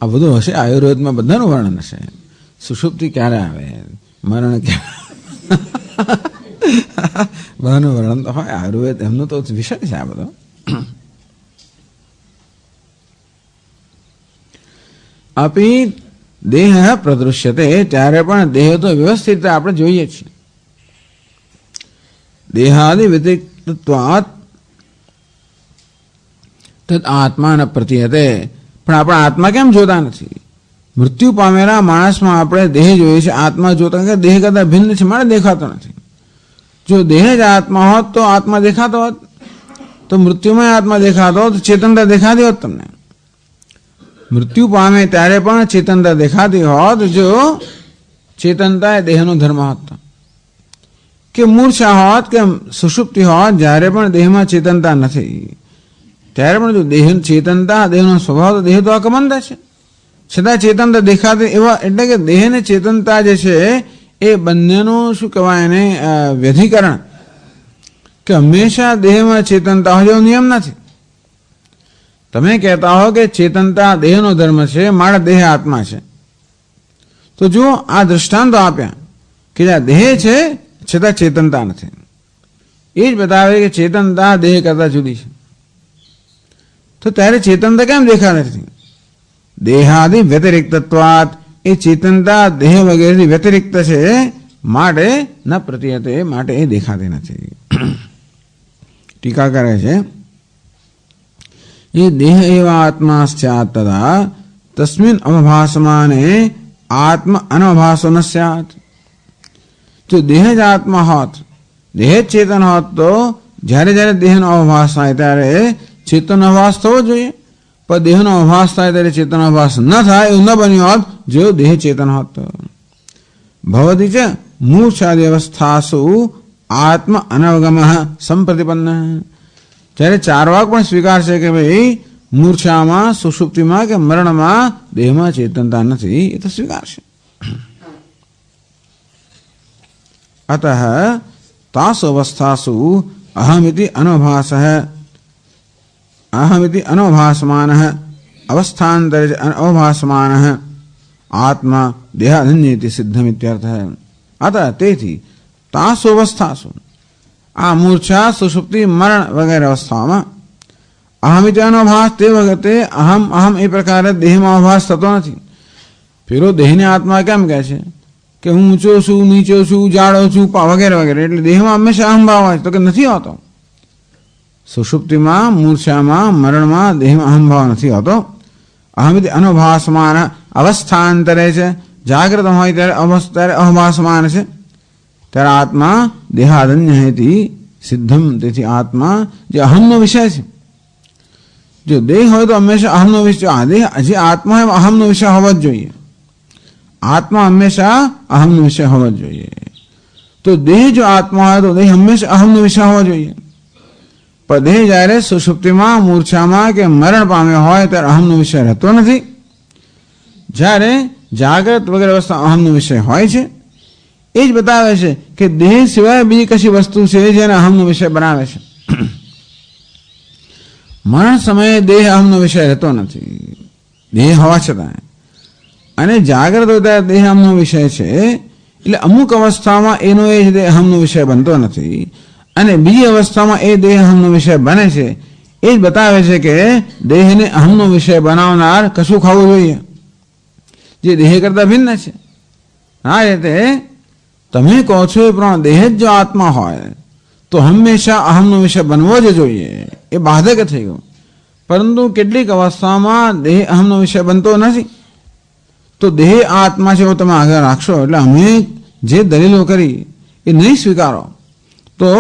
આ બધું હશે, આયુર્વેદમાં બધાનું વર્ણન હશે. સુષુપ્તિ ક્યારે આવે, મરણ ક્યારે, બધાનું વર્ણન તો હોય. આયુર્વેદ એમનો તો વિષય છે આ બધો. અપી દેહ પ્રદૃશ્યતે, ત્યારે પણ દેહ તો વ્યવસ્થિત આપણે જોઈએ છીએ. દેહાદિ વ્યતિરિક્તત્વાત તદ આત્મા ન પ્રતીયતે, પણ આપણા આત્મા કેમ જોતા નથી? મૃત્યુ પામેલા માણસમાં આપણે દેહ જોઈએ છે, આત્મા જોતા કે દેહ કરતા ભિન્ન છે, મારે દેખાતો નથી. જો દેહ જ આત્મા હોત તો આત્મા દેખાતો હોત, તો મૃત્યુમાં આત્મા દેખાતો હોત, ચેતનતા દેખાતી હોત તમને. મૃત્યુ પામે ત્યારે પણ ચેતનતા દેખાતી હોત જો ચેતનતા એ દેહનો ધર્મ હોત. કે મૂર્છા હોત કે સુષુપ્તિ હોત, જ્યારે પણ દેહમાં ચેતનતા નથી ત્યારે પણ જો દેહ ચેતનતા, દેહનો સ્વભાવ, તો દેહ તો અકબંધ છે, છતાં ચેતનતા દેખાતી એવા, એટલે કે દેહ ને ચેતનતા જે છે એ બંનેનું શું કહેવાય એને વ્યધિકરણ, કે હંમેશા દેહમાં ચેતનતા હોય એવો નિયમ નથી. તમે કહેતા હો કે ચેતનતા દેહનો ધર્મ છે, મારા દેહ આત્મા છે, તો જો આ દૃષ્ટાંતો આપ્યા કે જ્યાં દેહ છે છતાં ચેતનતા નથી, એ જ બતાવે કે ચેતનતા દેહ કરતા જુદી છે. તો ત્યારે ચેતનતા કેમ દેખાતી નથી? દેહાદિ વ્યતિરિક્તત્વાત, એ ચેતનતા દેહ વગેરેથી વ્યતિરિક્ત છે, માટે ન પ્રતીયતે, માટે એ દેખાતી નથી. ટીકા કરે છે એ દેહ એવા આત્મા સ્યાત તદા તસ્મિન અવભાસમાને આત્મ અનવભાસો ન સ્યાત. જો દેહ જ આત્મા હોત, દેહ જ ચેતન હોત, તો જ્યારે જ્યારે દેહનો અવભાસ થાય ત્યારે ચેતનનો અવભાસ થવો જોઈએ, પણ દેહનો અવભાસ થાય ત્યારે ચેતનનો અવભાસ ન થાય એવું ન બન્યું હોત જો દેહ ચેતન હોત તો. ભવતી ચ મૂર્છાદિ અવસ્થાસુ આત્મ અનવગમ સંપ્રતિપન્ન, જ્યારે ચાર વાક પણ સ્વીકારશે કે ભાઈ મૂર્છામાં, સુષુપ્તિમાં કે મરણમાં દેહમાં ચેતનતા નથી, એ તો સ્વીકારશે. અતઃ તાસુ અવસ્થાસુ અહમિતિ અનવભાસમાન અવસ્થાંતરે અવભાસમાન આત્મા દેહાધન્યેતિ સિદ્ધમિત્યર્થ. અતઃ તેથી તાસુ અવસ્થાસુ, આ મૂર્છા, સુષુપ્તિ, મરણ વગેરે અવસ્થાઓમાં અહમિતિ અનવભાસ, તે વખતે અહમ અહમ એ પ્રકારે દેહમાં અવભાસ થતો નથી. પેલો દેહને આત્મા કેમ કહે છે કે હું ઊંચો છું, નીચો છું, જાડો છું વગેરે વગેરે, એટલે દેહમાં હંમેશા અહંભાવ હોય, તો કે નથી હોતો. સુષુપ્તિમાં, મૂર્છામાં, મરણમાં દેહમાં અહંભાવ નથી હોતો. અહમિતિ અનવભાસમાન અવસ્થાંતરે છે, જાગ્રત હોય ત્યારે અવભાસમાન છે, ત્યારે આત્મા દેહાદન્ય હેતી સિદ્ધમ, તેથી આત્મા જે અહમનો વિષય છે, જો દેહ હોય તો હંમેશા અહમનો વિષય, જે આત્મા હોય અહમનો વિષય હોવો જ જોઈએ. આત્મા હંમેશા અહમનો વિષય હોવો જ જોઈએ. તો દેહ જો આત્મા હોય તો દેહ હંમેશા અહમનો વિષય હોવો જોઈએ. પણ દેહ જ્યારે સુષુપ્તિમાં, મૂર્છામાં કે મરણ પામ્યો હોય ત્યારે અહમનો વિષય રહેતો નથી. જ્યારે જાગ્રત વગેરે અવસ્થા અહમનો વિષય હોય છે. એ જ બતાવે છે કે દેહ સિવાય બીજી કશી વસ્તુ છે જેને અહમનો વિષય બનાવે છે. મરણ સમયે દેહ અહમનો વિષય રહેતો નથી, દેહ હોવા છતાં. અને જાગ્રત હોય ત્યારે દેહ અહમનો વિષય છે, એટલે અમુક અવસ્થામાં એનો એ જ દેહ અહમનો વિષય બનતો નથી, અને બીજી અવસ્થામાં એ દેહ અહમનો વિષય બને છે. એ જ બતાવે છે કે દેહને અહમનો વિષય બનાવનાર કશું ખાવું જોઈએ જે દેહ કરતા ભિન્ન છે. આ રીતે તમે કહો છો એ પ્રમાણે દેહ જ જો આત્મા હોય તો હંમેશા અહમનો વિષય બનવો જ જોઈએ, એ બાધક થઈ ગયું. પરંતુ કેટલીક અવસ્થામાં દેહ અહમનો વિષય બનતો નથી, તો દેહ આત્મા છે એવો તમે આગળ રાખશો, એટલે અમે જે દલીલો કરી એ નહીં સ્વીકારો, તો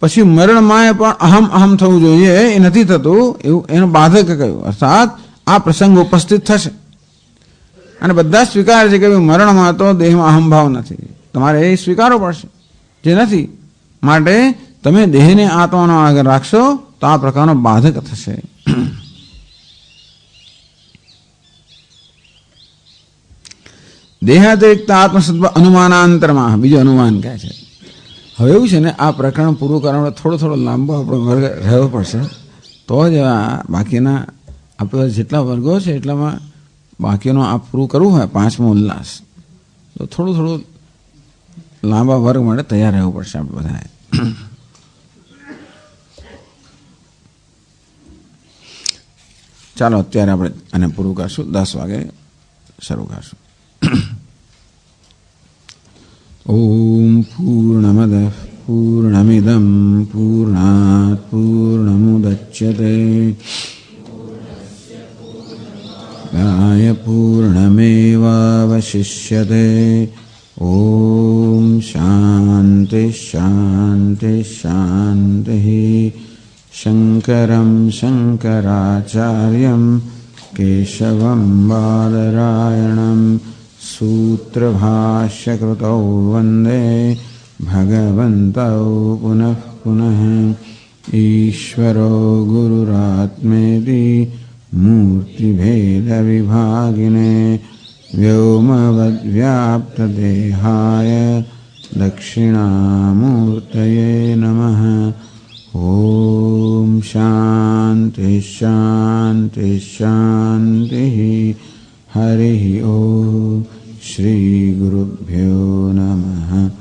પછી મરણમાં પણ અહમ અહમ થવું જોઈએ, એ નથી થતું, એવું એનું બાધક કહ્યું. અર્થાત આ પ્રસંગ ઉપસ્થિત થશે અને બધા સ્વીકાર છે કે મરણમાં તો દેહમાં અહમભાવ નથી, તમારે એ સ્વીકારવો પડશે, જે નથી. માટે તમે દેહને આત્માનો આગળ રાખશો તો આ પ્રકારનો બાધક થશે. દેહાતિરિક્ત આત્મસત્વ અનુમાનાંતરમાં બીજું અનુમાન કહે છે. હવે એવું છે ને, આ પ્રકરણ પૂરું કરવા માટે થોડો લાંબો આપણો વર્ગ રહેવો પડશે, તો જ બાકીના આપણે જેટલા વર્ગો છે એટલામાં બાકીનો આ પૂરું કરવું હોય 5મો ઉલ્લાસ, તો થોડું લાંબા વર્ગ માટે તૈયાર રહેવું પડશે આપણે બધાએ. ચાલો અત્યારે આપણે આને પૂરું કરશું, 10 વાગે શરૂ કરશું. ઓમ પૂર્ણમદ પૂર્ણમિદં પૂર્ણાત પૂર્ણમુદચ્યતે પૂર્ણમેવાવશિષ્યતે. ઓમ શાંતિ શાંતિ શાંતિ. શંકરં શંકરાચાર્યં કેશવં બાદરાયણં सूत्रभाष्यकृतौ वन्दे भगवन्तौ पुनः पुनः. ईश्वरो गुरुरात्मेति मूर्तिभेदविभागिने व्योमवद्व्याप्तदेहाय दक्षिणामूर्तये नमः. ॐ शान्ति शान्ति शान्तिः. हरिः ॐ. श्री गुरुभ्यो नमः.